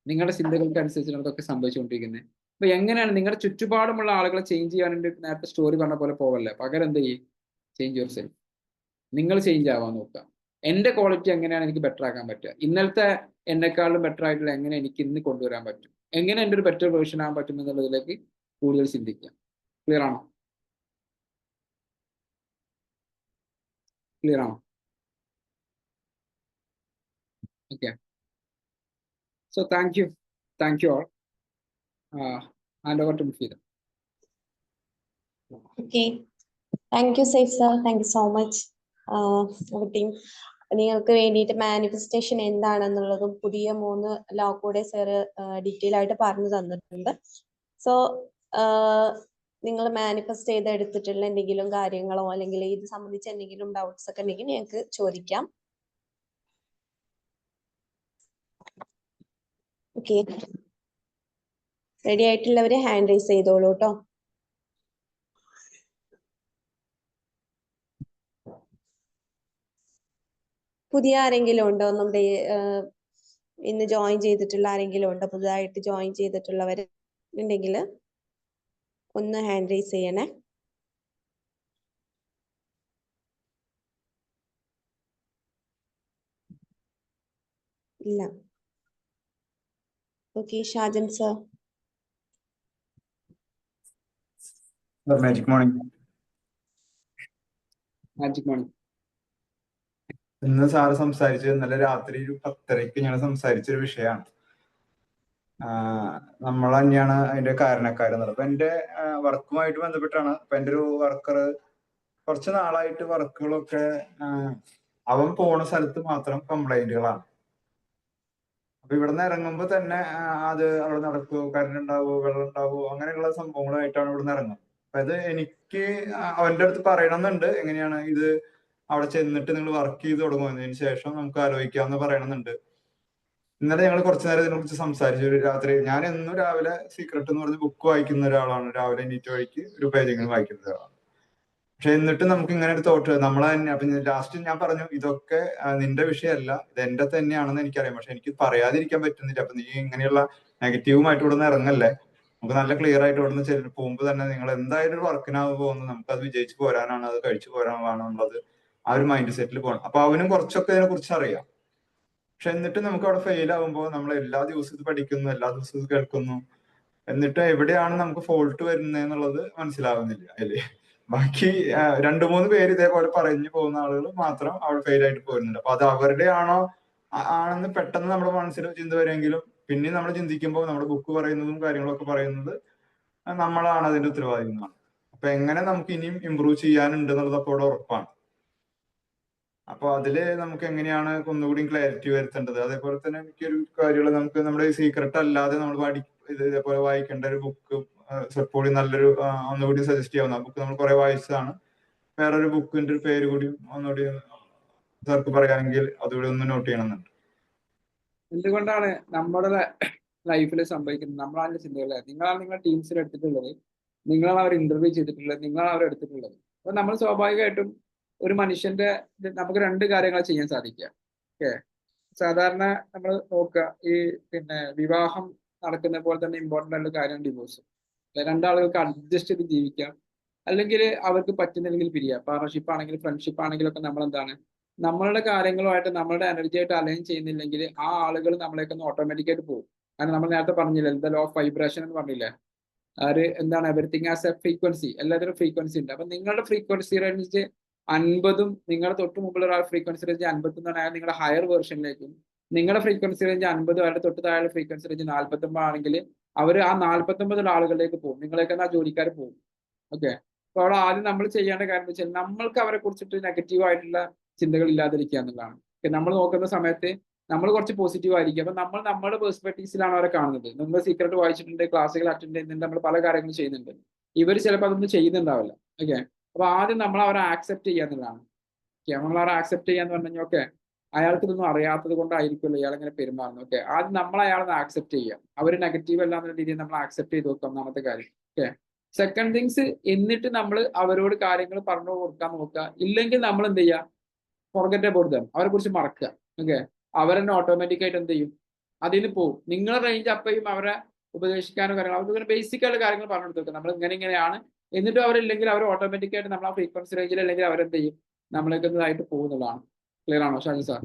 D: നിങ്ങളുടെ ചിന്തകൾക്ക് അനുസരിച്ചാണ് അതൊക്കെ സംഭവിച്ചുകൊണ്ടിരിക്കുന്നത്. അപ്പൊ എങ്ങനെയാണ് നിങ്ങളുടെ ചുറ്റുപാടുമുള്ള ആളുകളെ ചേഞ്ച് ചെയ്യാൻ വേണ്ടി നേരത്തെ സ്റ്റോറി പറഞ്ഞ പോലെ പോവല്ലേ? പകരം എന്ത് ചെയ്യും? Change your self. നിങ്ങൾ ചേഞ്ച് ആവാൻ നോക്കുക. എൻ്റെ ക്വാളിറ്റി എങ്ങനെയാണ് എനിക്ക് ബെറ്റർ ആക്കാൻ പറ്റുക? ഇന്നലത്തെ എന്നെക്കാളും ബെറ്റർ ആയിട്ടുള്ള എങ്ങനെ എനിക്ക് ഇന്ന് കൊണ്ടുവരാൻ പറ്റും? എങ്ങനെ എൻ്റെ ഒരു ബെറ്റർ വേർഷൻ ആകാൻ പറ്റും എന്നുള്ളതിലേക്ക് കൂടുതൽ ചിന്തിക്കുക. ക്ലിയർ ആണോ? Okay. So thank you all. Hand over to Mufida.
A: Okay. Thank you, Saif sir. Thank you so much. Team. നിങ്ങൾക്ക് വേണ്ടിയിട്ട് മാനിഫെസ്റ്റേഷൻ എന്താണെന്നുള്ളതും പുതിയ 3 ലോ കൂടെ സാർ ഡീറ്റെയിൽ ആയിട്ട് പറഞ്ഞു തന്നിട്ടുണ്ട്. സോ നിങ്ങൾ മാനിഫെസ്റ്റ് ചെയ്തെടുത്തിട്ടുള്ള എന്തെങ്കിലും കാര്യങ്ങളോ അല്ലെങ്കിൽ ഇത് സംബന്ധിച്ച് എന്തെങ്കിലും ഡൗട്ട്സ് ഒക്കെ ഉണ്ടെങ്കിൽ ഞങ്ങൾക്ക് ചോദിക്കാം. ഓക്കെ, റെഡി ആയിട്ടുള്ളവര് ഹാൻഡ് റൈസ് ചെയ്തോളൂ കേട്ടോ. പുതിയ ആരെങ്കിലും ഉണ്ടോ? നമ്മുടെ ഇന്ന് ജോയിൻ ചെയ്തിട്ടുള്ള ആരെങ്കിലും ഉണ്ടോ? പുതുതായിട്ട് ജോയിൻ ചെയ്തിട്ടുള്ളവർ ഉണ്ടെങ്കിൽ ഒന്ന് ഹാൻഡ് റൈസ് ചെയ്യണേ. ഇല്ല. Okay, Shajan sir.
E: Magic morning. ഇന്ന് സാറ് സംസാരിച്ചത് ഇന്നലെ രാത്രി ഒരു 10:30 ഞങ്ങൾ സംസാരിച്ചൊരു വിഷയമാണ്. നമ്മൾ തന്നെയാണ് അതിന്റെ കാരണക്കാരെന്നുള്ളത്. അപ്പൊ എന്റെ വർക്കുമായിട്ട് ബന്ധപ്പെട്ടാണ്. അപ്പൊ എന്റെ ഒരു വർക്കർ കുറച്ച് നാളായിട്ട് വർക്കുകളൊക്കെ അവൻ പോണ സ്ഥലത്ത് മാത്രം കംപ്ലൈന്റുകളാണ്. അപ്പൊ ഇവിടുന്ന് ഇറങ്ങുമ്പോൾ തന്നെ അത് അവിടെ നടക്കുവോ, കറണ്ട് ഉണ്ടാവുമോ, വെള്ളം ഉണ്ടാവുമോ, അങ്ങനെയുള്ള സംഭവങ്ങളായിട്ടാണ് ഇവിടുന്ന് ഇറങ്ങുന്നത്. അപ്പൊ അത് എനിക്ക് അവന്റെ അടുത്ത് പറയണമെന്നുണ്ട്, എങ്ങനെയാണ് ഇത് അവിടെ ചെന്നിട്ട് നിങ്ങൾ വർക്ക് ചെയ്ത് തുടങ്ങുന്നതിന് ശേഷം നമുക്ക് ആലോചിക്കാമെന്ന് പറയണമെന്നുണ്ട്. ഇന്നലെ ഞങ്ങൾ കുറച്ചു നേരം ഇതിനെ കുറിച്ച് സംസാരിച്ചു. ഒരു രാത്രി ഞാൻ എന്നും രാവിലെ സീക്രട്ട് എന്ന് പറഞ്ഞ ബുക്ക് വായിക്കുന്ന ഒരാളാണ്. രാവിലെ എണീറ്റ് വഴിക്ക് ഒരു പേജെങ്കിലും വായിക്കുന്ന ഒരാളാണ്. പക്ഷെ എന്നിട്ട് നമുക്ക് ഇങ്ങനെ ഒരു തോട്ട് നമ്മളെ തന്നെ. അപ്പൊ ലാസ്റ്റ് ഞാൻ പറഞ്ഞു, ഇതൊക്കെ നിന്റെ വിഷയമല്ല, ഇത് എന്റെ തന്നെയാണെന്ന് എനിക്കറിയാം, പക്ഷെ എനിക്ക് പറയാതിരിക്കാൻ പറ്റുന്നില്ല. അപ്പൊ നീ ഇങ്ങനെയുള്ള നെഗറ്റീവുമായിട്ട് ഇവിടെ നിന്ന് ഇറങ്ങല്ലേ, നമുക്ക് നല്ല ക്ലിയർ ആയിട്ട് ഇവിടെ നിന്ന് പോകുമ്പോൾ തന്നെ നിങ്ങൾ എന്തായാലും ഒരു വർക്കിനാവ് പോകുന്നത്, നമുക്ക് അത് വിജയിച്ച് പോരാനാണ്, അത് കഴിച്ചു പോരാനാണ് എന്നുള്ളത് ആ ഒരു മൈൻഡ് സെറ്റിൽ പോകണം. അപ്പൊ അവനും കുറച്ചൊക്കെ ഇതിനെ കുറിച്ച് അറിയാം. പക്ഷെ എന്നിട്ട് നമുക്ക് അവിടെ ഫെയിൽ ആകുമ്പോൾ നമ്മൾ എല്ലാ ദിവസവും ഇത് പഠിക്കുന്നു, എല്ലാ ദിവസവും ഇത് കേൾക്കുന്നു, എന്നിട്ട് എവിടെയാണ് നമുക്ക് ഫോൾട്ട് വരുന്നത് എന്നുള്ളത് മനസ്സിലാവുന്നില്ല അല്ലേ. ബാക്കി 2-3 പേര് ഇതേപോലെ പറഞ്ഞു പോകുന്ന ആളുകൾ മാത്രം അവിടെ ഫെയിൽ ആയിട്ട് പോരുന്നുണ്ട്. അപ്പൊ അത് അവരുടെ ആണെന്ന് പെട്ടെന്ന് നമ്മുടെ മനസ്സിൽ ചിന്ത വരുമെങ്കിലും പിന്നെ നമ്മൾ ചിന്തിക്കുമ്പോൾ നമ്മുടെ ബുക്ക് പറയുന്നതും കാര്യങ്ങളൊക്കെ പറയുന്നത് നമ്മളാണ് അതിന്റെ ഉത്തരവാദിത്തമാണ്. അപ്പൊ എങ്ങനെ നമുക്ക് ഇനിയും ഇമ്പ്രൂവ് ചെയ്യാനുണ്ട് എന്നുള്ളത് അപ്പോൾ അവിടെ ഉറപ്പാണ്. അപ്പൊ അതില് നമുക്ക് എങ്ങനെയാണ് ഒന്നുകൂടി ക്ലാരിറ്റി വരുത്തേണ്ടത്. അതേപോലെ തന്നെ എനിക്കൊരു കാര്യമുള്ള, നമുക്ക് നമ്മുടെ സീക്രട്ട് അല്ലാതെ നമ്മൾ ഇതേപോലെ വായിക്കേണ്ട ഒരു ബുക്ക് സ്വൽപ്പൂടി നല്ലൊരു ഒന്നുകൂടി സജസ്റ്റ് ചെയ്യാവുന്ന ബുക്ക് നമ്മൾ കുറെ വായിച്ചതാണ്. വേറൊരു ബുക്കിന്റെ ഒരു പേര് കൂടി ഒന്നുകൂടി സാർക്ക് പറയുകയാണെങ്കിൽ അതുകൂടി ഒന്ന് നോട്ട് ചെയ്യണമെന്നുണ്ട്.
D: എന്തുകൊണ്ടാണ് നമ്മുടെ ലൈഫിൽ സംഭവിക്കുന്നത്? നമ്മളാണ് ചിന്തകളെ, നിങ്ങളാണ് നിങ്ങളുടെ ടീംസിൽ എടുത്തിട്ടുള്ളത്, നിങ്ങളാണ് അവർ ഇന്റർവ്യൂ ചെയ്തിട്ടുള്ളത്, നിങ്ങളാണ് അവർ എടുത്തിട്ടുള്ളത്. അപ്പൊ നമ്മൾ സ്വാഭാവികമായിട്ടും ഒരു മനുഷ്യന്റെ നമുക്ക് 2 കാര്യങ്ങൾ ചെയ്യാൻ സാധിക്കുക. ഓക്കെ, സാധാരണ നമ്മൾ നോക്കുക, ഈ വിവാഹം നടക്കുന്ന പോലെ തന്നെ ഇമ്പോർട്ടൻ്റ് ആയിട്ടുള്ള കാര്യമാണ് ഡിവോഴ്സ്. രണ്ടാളുകൾക്ക് അഡ്ജസ്റ്റ് ചെയ്ത് ജീവിക്കാം, അല്ലെങ്കിൽ അവർക്ക് പറ്റുന്നില്ലെങ്കിൽ പിരിയാം. പാർട്ണർഷിപ്പ് ആണെങ്കിലും ഫ്രണ്ട്ഷിപ്പ് ആണെങ്കിലും ഒക്കെ നമ്മൾ എന്താണ്, നമ്മളുടെ കാര്യങ്ങളുമായിട്ട് നമ്മളുടെ എനർജി ആയിട്ട് അലൈൻ ചെയ്യുന്നില്ലെങ്കിൽ ആ ആളുകൾ നമ്മളെയൊക്കെ ഒന്ന് ഓട്ടോമാറ്റിക്കായിട്ട് പോകും. കാരണം നമ്മൾ നേരത്തെ പറഞ്ഞില്ലേ, ദ ലോ ഓഫ് വൈബ്രേഷൻ എന്ന് പറഞ്ഞില്ലേ, എന്താണ്, എവരിത്തിങ് ആസ് എ ഫ്രീക്വൻസി, എല്ലാത്തിനും ഫ്രീക്വൻസി ഉണ്ട്. അപ്പൊ നിങ്ങളുടെ ഫ്രീക്വൻസി റേഞ്ച് 50, നിങ്ങളുടെ തൊട്ട് മുമ്പുള്ള ഒരാൾ ഫ്രീക്വൻസി റേഞ്ച് 51 ആയാൽ നിങ്ങളുടെ ഹയർ വേർഷനിലേക്കും, നിങ്ങളുടെ ഫ്രീക്വൻസി റേഞ്ച് 50 അവരുടെ തൊട്ട് താഴെ ഫ്രീക്വൻസി റേഞ്ച് 49 ആണെങ്കിൽ അവർ ആ 49 ആളുകളിലേക്ക് പോകും, നിങ്ങളേക്ക് ആ ജോലിക്കാർ പോകും. ഓക്കെ, അപ്പൊ അവിടെ ആദ്യം നമ്മൾ ചെയ്യേണ്ട കാര്യം എന്ന് വെച്ചാൽ നമ്മൾക്ക് അവരെ കുറിച്ചിട്ട് നെഗറ്റീവ് ആയിട്ടുള്ള ചിന്തകൾ ഇല്ലാതിരിക്കുക എന്നുള്ളതാണ്. നമ്മൾ നോക്കുന്ന സമയത്ത് നമ്മൾ കുറച്ച് പോസിറ്റീവ് ആയിരിക്കും. അപ്പൊ നമ്മൾ നമ്മുടെ പെർസ്പെക്ടീവ്സിലാണ് അവരെ കാണുന്നത്. നമ്മൾ സീക്രട്ട് വായിച്ചിട്ടുണ്ട്, ക്ലാസ്സുകൾ അറ്റൻഡ് ചെയ്യുന്നുണ്ട്, നമ്മൾ പല കാര്യങ്ങളും ചെയ്യുന്നുണ്ട്. ഇവർ ചിലപ്പോൾ അതൊന്നും ചെയ്യുന്നുണ്ടാവില്ല. ഓക്കെ, അപ്പൊ ആദ്യം നമ്മൾ അവരെ ആക്സെപ്റ്റ് ചെയ്യുക എന്നുള്ളതാണ്. ഓക്കെ, നമ്മൾ അവരെ ആക്സെപ്റ്റ് ചെയ്യാന്ന് പറഞ്ഞു കഴിഞ്ഞാൽ ഓക്കെ, അയാൾക്ക് ഇതൊന്നും അറിയാത്തത് കൊണ്ടായിരിക്കുമല്ലോ ഇയാൾ ഇങ്ങനെ പെരുമാറുന്നത്. ഓക്കെ, ആദ്യം നമ്മൾ അയാളെ ആക്സെപ്റ്റ് ചെയ്യുക. അവർ നെഗറ്റീവ് അല്ല എന്നുള്ള രീതിയിൽ നമ്മൾ ആക്സെപ്റ്റ് ചെയ്ത് നോക്കാം, ഒന്നാമത്തെ കാര്യം. ഓക്കെ, സെക്കൻഡ് തിങ്സ്, എന്നിട്ട് നമ്മൾ അവരോട് കാര്യങ്ങൾ പറഞ്ഞു കൊടുക്കാൻ നോക്കുക. ഇല്ലെങ്കിൽ നമ്മൾ എന്ത് ചെയ്യുക, ഫോർഗെറ്റ് അബൌട്ട് ദം, അവരെ കുറിച്ച് മറക്കുക. ഓക്കെ, അവരെന്നെ ഓട്ടോമാറ്റിക് ആയിട്ട് എന്ത് ചെയ്യും, അതിൽ നിന്ന് പോകും. നിങ്ങളുടെ റേഞ്ച് അപ്പയും അവരെ ഉപദേശിക്കാനോ കാര്യങ്ങൾ, അവർക്ക് ബേസിക് ആയിട്ടുള്ള കാര്യങ്ങൾ പറഞ്ഞു കൊടുക്കുക. നമ്മൾ ഇങ്ങനെയാണ്, എന്നിട്ടും അവരില്ലെങ്കിൽ അവർ ഓട്ടോമാറ്റിക് ആയിട്ട് നമ്മൾ ആ ഫ്രീക്വൻസി റേഞ്ചിൽ അല്ലെങ്കിൽ അവരെന്ത് ചെയ്യും, നമ്മളേക്കുന്നതായിട്ട് പോകുന്നതാണ്. ക്ലിയർ ആണോ ഷാജി സാർ?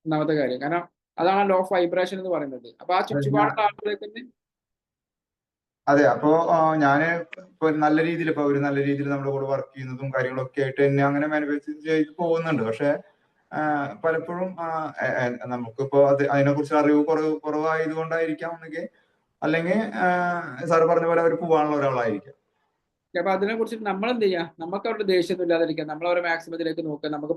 D: ഒന്നാമത്തെ കാര്യം, കാരണം അതാണ് ലോ ഓഫ് വൈബ്രേഷൻ എന്ന് പറയുന്നത്. അപ്പൊ ആ ചുറ്റുപാടുള്ള ആളുകളേക്ക്
E: അതെ. അപ്പോ ഞാന് ഇപ്പൊ നല്ല രീതിയിൽ, ഇപ്പൊ ഒരു നല്ല രീതിയിൽ നമ്മുടെ കൂടെ വർക്ക് ചെയ്യുന്നതും കാര്യങ്ങളൊക്കെ ആയിട്ട് എന്നെ അങ്ങനെ മാനിഫെസ്റ്റ് ചെയ്ത് പോകുന്നുണ്ട്. പക്ഷെ പലപ്പോഴും നമുക്കിപ്പോ അതിനെ കുറിച്ച് അറിവ് കുറവായത് കൊണ്ടായിരിക്കാം ഒന്നുകിൽ, അല്ലെങ്കിൽ സാറ് പറഞ്ഞ പോലെ അവർ പോവാനുള്ള ഒരാളായിരിക്കാം.
D: അപ്പൊ അതിനെ കുറിച്ചിട്ട് നമ്മൾ എന്ത് ചെയ്യുക, നമുക്ക് അവരുടെ ദേഷ്യമൊന്നും ഇല്ലാതിരിക്കുക, നമ്മൾ അവരെ മാക്സിമത്തിലേക്ക് നോക്കുക, നമുക്ക്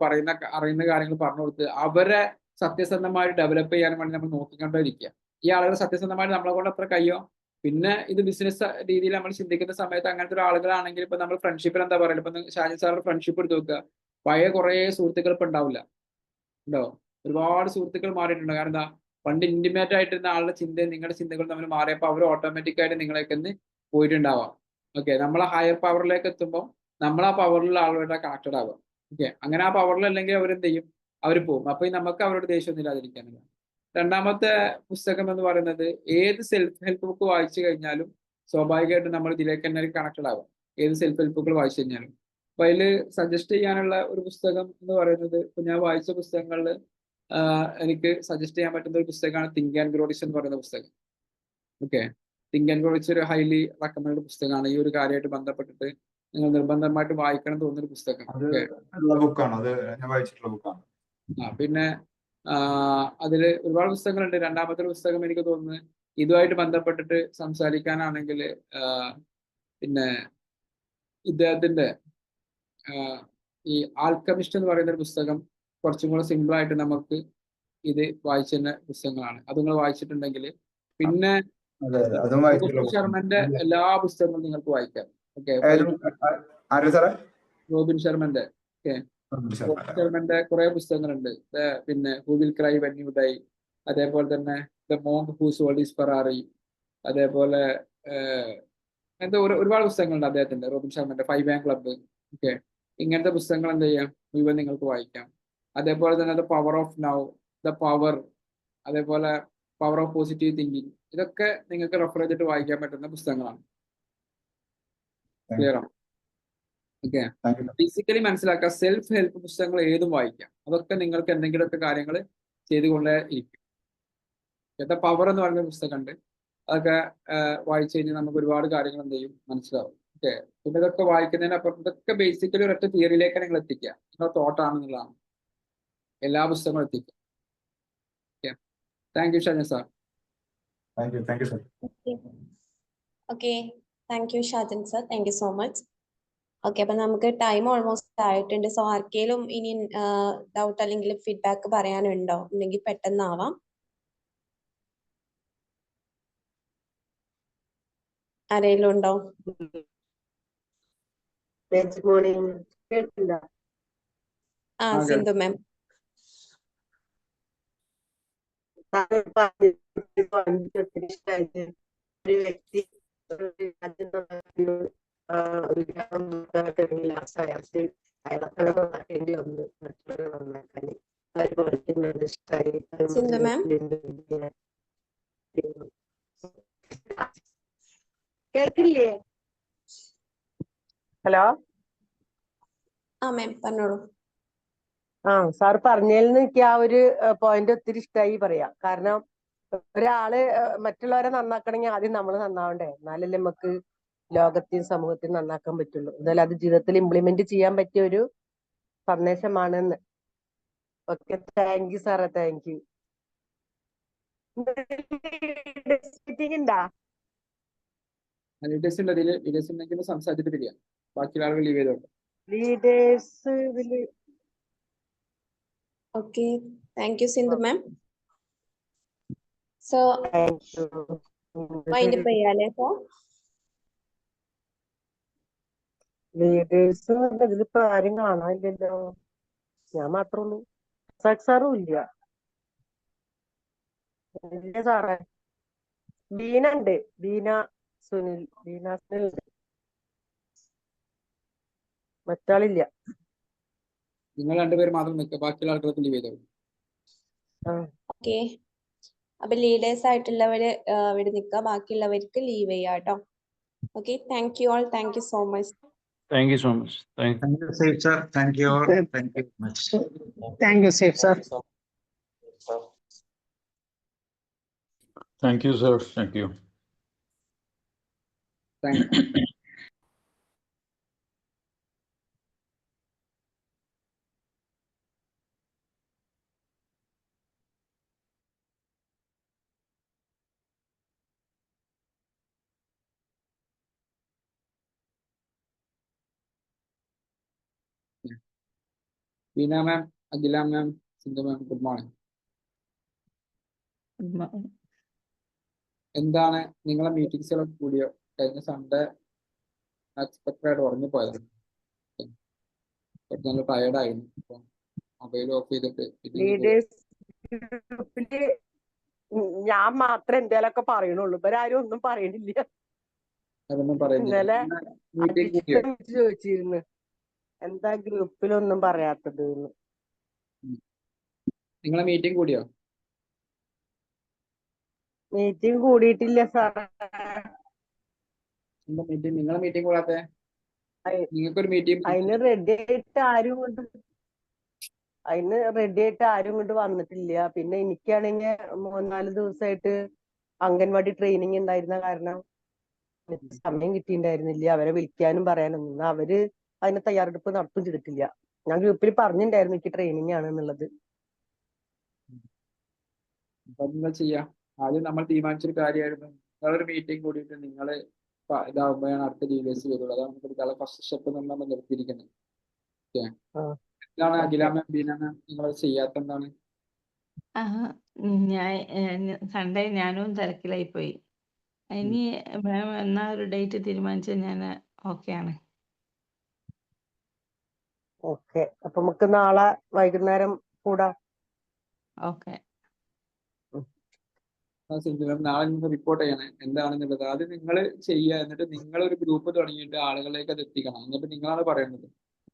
D: അറിയുന്ന കാര്യങ്ങൾ പറഞ്ഞു കൊടുത്ത് അവരെ സത്യസന്ധമായിട്ട് ഡെവലപ്പ് ചെയ്യാൻ വേണ്ടി നമ്മൾ നോക്കിക്കൊണ്ടിരിക്കുക. ഈ ആളുകൾ സത്യസന്ധമായിട്ട് നമ്മളെ കൊണ്ട് അത്ര കഴിയോ. പിന്നെ ഇത് ബിസിനസ് രീതിയിൽ നമ്മൾ ചിന്തിക്കുന്ന സമയത്ത് അങ്ങനത്തെ ഒരു ആളുകളാണെങ്കിൽ ഇപ്പൊ നമ്മൾ ഫ്രണ്ട്ഷിപ്പിൽ എന്താ പറയുക, ഇപ്പൊ ഷാജി സാറിന്റെ ഫ്രണ്ട്ഷിപ്പ് എടുത്ത് നോക്കുക, പഴയ കുറെ സുഹൃത്തുക്കൾ ഇപ്പൊ ഉണ്ടാവില്ല, ഉണ്ടോ? ഒരുപാട് സുഹൃത്തുക്കൾ മാറിയിട്ടുണ്ട്. കാരണം എന്താ, പണ്ട് ഇന്റിമേറ്റ് ആയിട്ടിരുന്ന ആളുടെ ചിന്തയും നിങ്ങളുടെ ചിന്തകളും തമ്മിൽ മാറിയപ്പോൾ അവർ ഓട്ടോമാറ്റിക് ആയിട്ട് നിങ്ങളേക്ക് പോയിട്ടുണ്ടാവാം. ഓക്കെ, നമ്മൾ ഹയർ പവറിലേക്ക് എത്തുമ്പോൾ നമ്മൾ ആ പവറിലുള്ള ആളുകളുടെ കണക്റ്റഡ് ആവുക. ഓക്കെ, അങ്ങനെ ആ പവറിൽ അല്ലെങ്കിൽ അവരെന്ത് ചെയ്യും, അവർ പോകും. അപ്പൊ നമുക്ക് അവരുടെ ദേഷ്യമൊന്നും ഇല്ലാതിരിക്കാനില്ല. രണ്ടാമത്തെ പുസ്തകം എന്ന് പറയുന്നത്, ഏത് സെൽഫ് ഹെൽപ്പ് ബുക്ക് വായിച്ചു കഴിഞ്ഞാലും സ്വാഭാവികമായിട്ടും നമ്മൾ ഇതിലേക്ക് തന്നെ കണക്റ്റഡ് ആവും. ഏത് സെൽഫ് ഹെൽപ്പ് ബുക്കുകൾ വായിച്ചു കഴിഞ്ഞാലും. അപ്പൊ അതിൽ സജസ്റ്റ് ചെയ്യാനുള്ള ഒരു പുസ്തകം എന്ന് പറയുന്നത്, ഇപ്പൊ ഞാൻ വായിച്ച പുസ്തകങ്ങളിൽ എനിക്ക് സജസ്റ്റ് ചെയ്യാൻ പറ്റുന്ന ഒരു പുസ്തകമാണ് തിങ്ക് ആൻഡ് ഗ്രോ റിച്ച് എന്ന് പറയുന്ന പുസ്തകം. Okay, think and grow rich ഒരു ഹൈലി റെക്കമെൻഡ് പുസ്തകമാണ്. ഈ ഒരു കാര്യമായിട്ട് ബന്ധപ്പെട്ടിട്ട് നിങ്ങൾ നിർബന്ധമായിട്ട് വായിക്കണം തോന്നുന്ന ഒരു പുസ്തകം.
E: ബുക്കാണ്, അത് ഞാൻ വായിച്ചിട്ടുള്ള ബുക്കാണ്.
D: പിന്നെ അതിൽ ഒരുപാട് പുസ്തകങ്ങളുണ്ട്. രണ്ടാമത്തെ പുസ്തകം എനിക്ക് തോന്നുന്നത് ഇതുമായിട്ട് ബന്ധപ്പെട്ടിട്ട് സംസാരിക്കാനാണെങ്കിൽ പിന്നെ ഇദ്ദേഹത്തിന്റെ ഈ ആൽക്കമിസ്റ്റ് എന്ന് പറയുന്ന ഒരു പുസ്തകം കുറച്ചും കൂടെ സിമ്പിൾ ആയിട്ട് നമുക്ക് ഇത് വായിച്ചിരുന്ന പുസ്തകങ്ങളാണ്. അത് നിങ്ങൾ വായിച്ചിട്ടുണ്ടെങ്കിൽ പിന്നെ
E: അതെ അതെ അതും
D: റോബിൻ
E: വായിച്ചിട്ടുള്ള
D: ശർമ്മന്റെ എല്ലാ പുസ്തകങ്ങളും നിങ്ങൾക്ക് വായിക്കാം. ഓക്കെ,
E: ആര് സാറേ?
D: റോബിൻ ശർമ്മന്റെ റോബിൻ ശർമ്മന്റെ കുറെ പുസ്തകങ്ങളുണ്ട്. പിന്നെ who will cry when you dye, അതേപോലെ തന്നെ the monk who sold his Ferrari, അതേപോലെ അങ്ങനത്തെ ഒരുപാട് പുസ്തകങ്ങളുണ്ട് അദ്ദേഹത്തിന്റെ, റോബിൻ ശർമ്മന്റെ 5 AM ക്ലബ്ബ്. ഓക്കെ, ഇങ്ങനത്തെ പുസ്തകങ്ങൾ എന്ത് ചെയ്യാം, മുഴുവൻ നിങ്ങൾക്ക് വായിക്കാം. അതേപോലെ തന്നെ the power of now, the power, അതേപോലെ പവർ ഓഫ് പോസിറ്റീവ് തിങ്കിങ്, ഇതൊക്കെ നിങ്ങൾക്ക് റെഫർ ചെയ്തിട്ട് വായിക്കാൻ പറ്റുന്ന പുസ്തകങ്ങളാണ്. ക്ലിയർ ആണ്? ഓക്കെ, ബേസിക്കലി മനസ്സിലാക്കുക, സെൽഫ് ഹെൽപ്പ് പുസ്തകങ്ങൾ ഏതും വായിക്കാം. അതൊക്കെ നിങ്ങൾക്ക് എന്തെങ്കിലുമൊക്കെ കാര്യങ്ങൾ ചെയ്തുകൊണ്ടേ ഇരിക്കും. ദ പവർ എന്ന് പറയുന്ന പുസ്തകമുണ്ട്, അതൊക്കെ വായിച്ചു കഴിഞ്ഞാൽ നമുക്ക് ഒരുപാട് കാര്യങ്ങൾ എന്ത് ചെയ്യും, മനസ്സിലാവും. ഓക്കെ, പിന്നെ ഇതൊക്കെ വായിക്കുന്നതിനപ്പുറം ഇതൊക്കെ ബേസിക്കലി ഒരൊറ്റ തിയറിയിലേക്ക് നിങ്ങൾ എത്തിക്കുക, നിങ്ങളുടെ തോട്ടാണെന്നുള്ളതാണ്. എല്ലാ പുസ്തകങ്ങളും എത്തിക്കുക. Okay, thank U Shajan sir.
E: Thank you sir.
A: Okay, thank U Shajan sir, thank you so much. Okay, അപ്പൊ നമുക്ക് ടൈം ഓൾമോസ്റ്റ് ആയിട്ടുണ്ട്. സോ ആർക്കെങ്കിലും ഇനി ഡൗട്ട് അല്ലെങ്കിൽ ഫീഡ്ബാക്ക് പറയാനുണ്ടോ? ഉണ്ടെങ്കിൽ പെട്ടെന്നാവാം. ആരെങ്കിലും ഉണ്ടോ? സിന്ധു മാം.
F: ഒരു വ്യക്തി
A: സിന്ധു മാം,
F: കേൾക്കില്ലേ? ഹലോ,
A: മാം പറഞ്ഞോളൂ.
F: സാർ പറഞ്ഞതിൽ നിന്ന് എനിക്ക് ആ ഒരു പോയിന്റ് ഒത്തിരി ഇഷ്ടമായി പറയാം. കാരണം ഒരാള് മറ്റുള്ളവരെ നന്നാക്കണമെങ്കിൽ ആദ്യം നമ്മൾ നന്നാവണ്ടേ, എന്നാലല്ലേ നമുക്ക് ലോകത്തെയും സമൂഹത്തെയും നന്നാക്കാൻ പറ്റുള്ളൂ. എന്തായാലും അത് ജീവിതത്തിൽ ഇംപ്ലിമെന്റ് ചെയ്യാൻ പറ്റിയ ഒരു സന്ദേശമാണെന്ന്. ഓക്കെ, താങ്ക് യു സാറേ, താങ്ക് യു.
D: ലീഡേഴ്സ് ഉണ്ടെങ്കിൽ സംസാരിച്ചിട്ട് പിരിയാം, ബാക്കിയുള്ള ആളുകൾ ലീവ് ചെയ്തോട്ടെ.
F: ലീഡേഴ്സ് ഇതില്
A: okay, thank you Sindhu ma'am. So wind up ചെയ്യാല്ലേ? സോ
F: ലീഡേഴ്സ് ഇതിലിപ്പോ ആരും കാണാനില്ലല്ലോ, ഞാൻ മാത്രമേ ഉള്ളൂ. സാറും ഇല്ല. ഇല്ല സാറേ, ബീന ഉണ്ട്, ബീന സുനിൽ ഉണ്ട്, മറ്റാളില്ല.
D: നിങ്ങൾ രണ്ടുപേരും മാത്രം നിൽക്കുക, ബാക്കിയുള്ള ആളുകൾക്ക് ലീവ് ചെയ്തോളൂ.
A: ഓക്കെ, അപ്പൊ ലീഡേഴ്സ് ആയിട്ടുള്ളവര് ഇവിടെ നിൽക്കുക, ബാക്കിയുള്ളവർക്ക് ലീവ് ചെയ്യാം കേട്ടോ. Okay, thank you all, thank you so much.
G: Thank you so much. Thank you.
B: Thank you, Saif sir. Thank you all. Thank you much.
H: Thank you, Saif sir.
G: Thank you, sir. Thank you.
D: Thank you. Beena ma'am, Akhila ma'am, Sindhu ma'am, good morning. എന്താണ് നിങ്ങളെ മീറ്റിംഗ്സുകളൊക്കെ കൂടിയോ? കഴിഞ്ഞ Sunday unexpected ആയിട്ട് ഉറങ്ങിപ്പോയതാണ്, നല്ല ടയർഡായിരുന്നു. അപ്പം mobile of ചെയ്തിട്ട്
F: leaders ഗ്രൂപ്പില് ഞാൻ മാത്രമേ എന്തേലൊക്കെ പറയണുള്ളൂ, ഇവരാരും ഒന്നും പറയണില്ല.
D: അതൊന്നും പറയുന്നില്ല.
F: ഇന്നലെ
D: മീറ്റിംഗ് കൂടിയോ?
F: ചോദിച്ചിരുന്നു എന്താ ഗ്രൂപ്പിലൊന്നും പറയാത്തത്.
D: നിങ്ങളെ മീറ്റിംഗ് കൂടിയോ?
F: മീറ്റിംഗ് കൂടിയിട്ടില്ല സാറേ.
D: എന്താ മീറ്റിംഗ്, നിങ്ങളെ മീറ്റിംഗ് കൂടാത്തെ? നിങ്ങൾക്കൊരു മീറ്റിംഗ്
F: അതിന് റെഡി ആയിട്ട് ആരും കൊണ്ട് വന്നിട്ടില്ല. പിന്നെ എനിക്കാണെങ്കിൽ 3-4 ദിവസമായിട്ട് അംഗൻവാടി ട്രെയിനിങ് ഉണ്ടായിരുന്ന കാരണം സമയം കിട്ടിയിട്ടുണ്ടായിരുന്നില്ല അവരെ വിളിക്കാനും പറയാനൊന്നും. അവര് അതിന് തയ്യാറെടുപ്പ് നടത്തും ചെയ്തിട്ടില്ല. ഞാൻ ഗ്രൂപ്പിൽ പറഞ്ഞിട്ടുണ്ടായിരുന്നു എനിക്ക് ട്രെയിനിങ് ആണ് എന്നുള്ളത്.
D: അപ്പൊ നിങ്ങൾ ചെയ്യാം. ആദ്യം നമ്മൾ തീരുമാനിച്ചൊരു കാര്യമായിരുന്നു, നിങ്ങളൊരു മീറ്റിംഗ് കൂടിയിട്ട് നിങ്ങൾ ഇതാകുമ്പോഴാണ് അടുത്ത ലീഡേഴ്സ് വരുള്ളൂ. അതാണ് നമുക്ക് ഫസ്റ്റ് സ്റ്റെപ്പ് നമ്മൾ നിർത്തിയിരിക്കുന്നത്. എന്താണ് അഖില മാം, ബീന മാം, നിങ്ങൾ ചെയ്യാത്ത എന്താണ്?
C: ആ, സൺഡേ ഞാനും തിരക്കിലായി പോയി. ഇനി മാം എന്നാ ഒരു ഡേറ്റ് തീരുമാനിച്ചാൽ ഞാൻ ഓക്കെ ആണ്.
F: ഓക്കെ, അപ്പൊ നമുക്ക് നാളെ വൈകുന്നേരം കൂടാം.
C: ഓക്കെ.
D: നാളെ നിങ്ങൾ റിപ്പോർട്ട് ചെയ്യണേ എന്താണെന്നുള്ളത്. അത് നിങ്ങൾ ചെയ്യുക, എന്നിട്ട് നിങ്ങളൊരു ഗ്രൂപ്പ് തുടങ്ങിയിട്ട് ആളുകളിലേക്ക് അത് എത്തിക്കണം. എന്നിട്ട് നിങ്ങളാണ് പറയുന്നത്,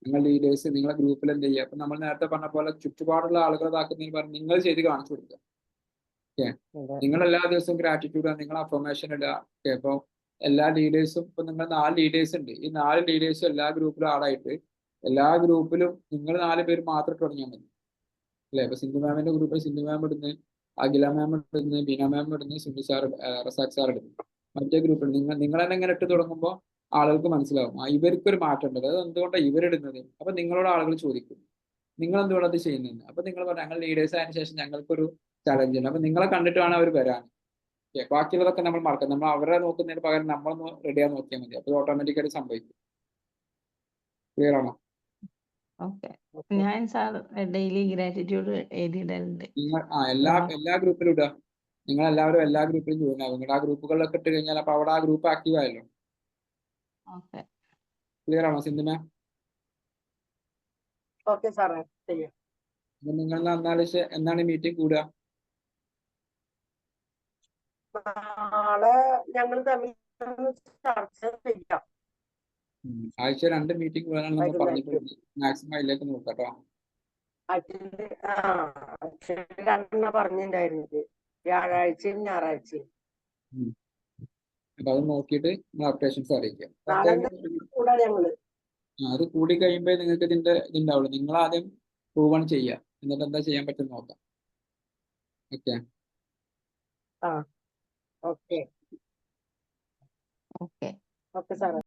D: നിങ്ങൾ ലീഡേഴ്സ് നിങ്ങളെ ഗ്രൂപ്പിൽ എന്ത് ചെയ്യുക. അപ്പൊ നമ്മൾ നേരത്തെ പറഞ്ഞ പോലെ ചുറ്റുപാടുള്ള ആളുകൾ ഇതാക്കുന്നതിന് പറഞ്ഞ് നിങ്ങൾ ചെയ്ത് കാണിച്ചു കൊടുക്കുക. ഓക്കെ, നിങ്ങൾ എല്ലാ ദിവസവും ഗ്രാറ്റിറ്റ്യൂഡ് നിങ്ങൾ അഫർമേഷൻ ഇടുക. ഓക്കെ, അപ്പോൾ എല്ലാ ലീഡേഴ്സും ഇപ്പൊ നിങ്ങൾ 4 ലീഡേഴ്സ് ഉണ്ട്. ഈ 4 ലീഡേഴ്സും എല്ലാ ഗ്രൂപ്പിലും ആളായിട്ട് എല്ലാ ഗ്രൂപ്പിലും നിങ്ങൾ 4 പേര് മാത്രം തുടങ്ങിയാൽ മതി അല്ലെ. ഇപ്പൊ സിന്ധു മാമിന്റെ ഗ്രൂപ്പിൽ സിന്ധു മാം ഇടുന്നു, അഖില മാം ഇടുന്നു, ബീന മാം ഇടുന്നു, സുനി സാർ റസാഖ് സാർ ഇടുന്നു. മറ്റേ ഗ്രൂപ്പിൽ നിങ്ങൾ തന്നെ ഇങ്ങനെ ഇട്ട് തുടങ്ങുമ്പോൾ ആളുകൾക്ക് മനസ്സിലാവും ഇവർക്കൊരു മാറ്റം ഉണ്ട്. അത് എന്തുകൊണ്ടാണ് ഇവരിടുന്നത്. അപ്പൊ നിങ്ങളോട് ആളുകൾ ചോദിക്കും നിങ്ങൾ എന്തുകൊണ്ട് അത് ചെയ്യുന്നത്. അപ്പൊ നിങ്ങൾ പറഞ്ഞു ഞങ്ങൾ ലീഡേഴ്സ് ആയതിനു ശേഷം ഞങ്ങൾക്കൊരു ചലഞ്ച് ഉണ്ട്. അപ്പൊ നിങ്ങളെ കണ്ടിട്ട് വേണം അവർ വരാൻ. ബാക്കിയുള്ളതൊക്കെ നമ്മൾ മറക്കാം. നമ്മൾ അവരെ നോക്കുന്നതിന് പകരം നമ്മളൊന്ന് റെഡിയാ നോക്കിയാൽ മതി. അപ്പൊ ഓട്ടോമാറ്റിക്കായിട്ട് സംഭവിക്കും. ക്ലിയർ ആണോ?
C: ഓക്കെ, ഞാൻ സാർ ഡെയിലി ഗ്രാറ്റിറ്റ്യൂഡ് എഴുതിയിടലുണ്ട്.
D: നിങ്ങൾ എല്ലാ ഗ്രൂപ്പിലും ഇടുക. നിങ്ങൾ എല്ലാവരും എല്ലാ ഗ്രൂപ്പിലും ജോയിൻ ആവും. നിങ്ങൾ ആ ഗ്രൂപ്പുകളിലൊക്കെ ഇട്ട് കഴിഞ്ഞാൽ അപ്പൊ അവിടെ ആ ഗ്രൂപ്പ് ആക്റ്റീവ് ആയല്ലോ.
C: ഓക്കെ.
D: ക്ലിയർ ആണോ സിന്ധു മാം?
F: ഓക്കെ സാറേ, ചെയ്യാം.
D: നിങ്ങൾ എന്നാണ് മീറ്റിംഗ് കൂടുക?
F: നാളെ ഞങ്ങൾ തമ്മിൽ ചർച്ച ചെയ്യാം.
D: ആഴ്ച 2 മീറ്റിംഗ് വേണം നമ്മൾ പറഞ്ഞിട്ടുണ്ട്. മാക്സിമം അതിലേക്ക് നോക്കാം കേട്ടോ.
F: രണ്ടെണ്ണം പറഞ്ഞിട്ടുണ്ടായിരുന്നത്, വ്യാഴാഴ്ചയും ഞായറാഴ്ചയും.
D: അപ്പൊ അത് നോക്കിയിട്ട് നിങ്ങൾ അപ്ഡേഷൻസ് അറിയിക്കാം.
F: നാളെ കൂടാ ഞങ്ങള്.
D: അത് കൂടി കഴിയുമ്പോൾ നിങ്ങൾക്ക് ഇതുണ്ടാവുള്ളൂ. നിങ്ങൾ ആദ്യം പ്രൂവ് ഓൺ ചെയ്യുക, എന്നിട്ട് എന്താ ചെയ്യാൻ പറ്റും നോക്കാം. ഓക്കെ.
F: Okay
C: okay.
F: ഓക്കെ സാറേ.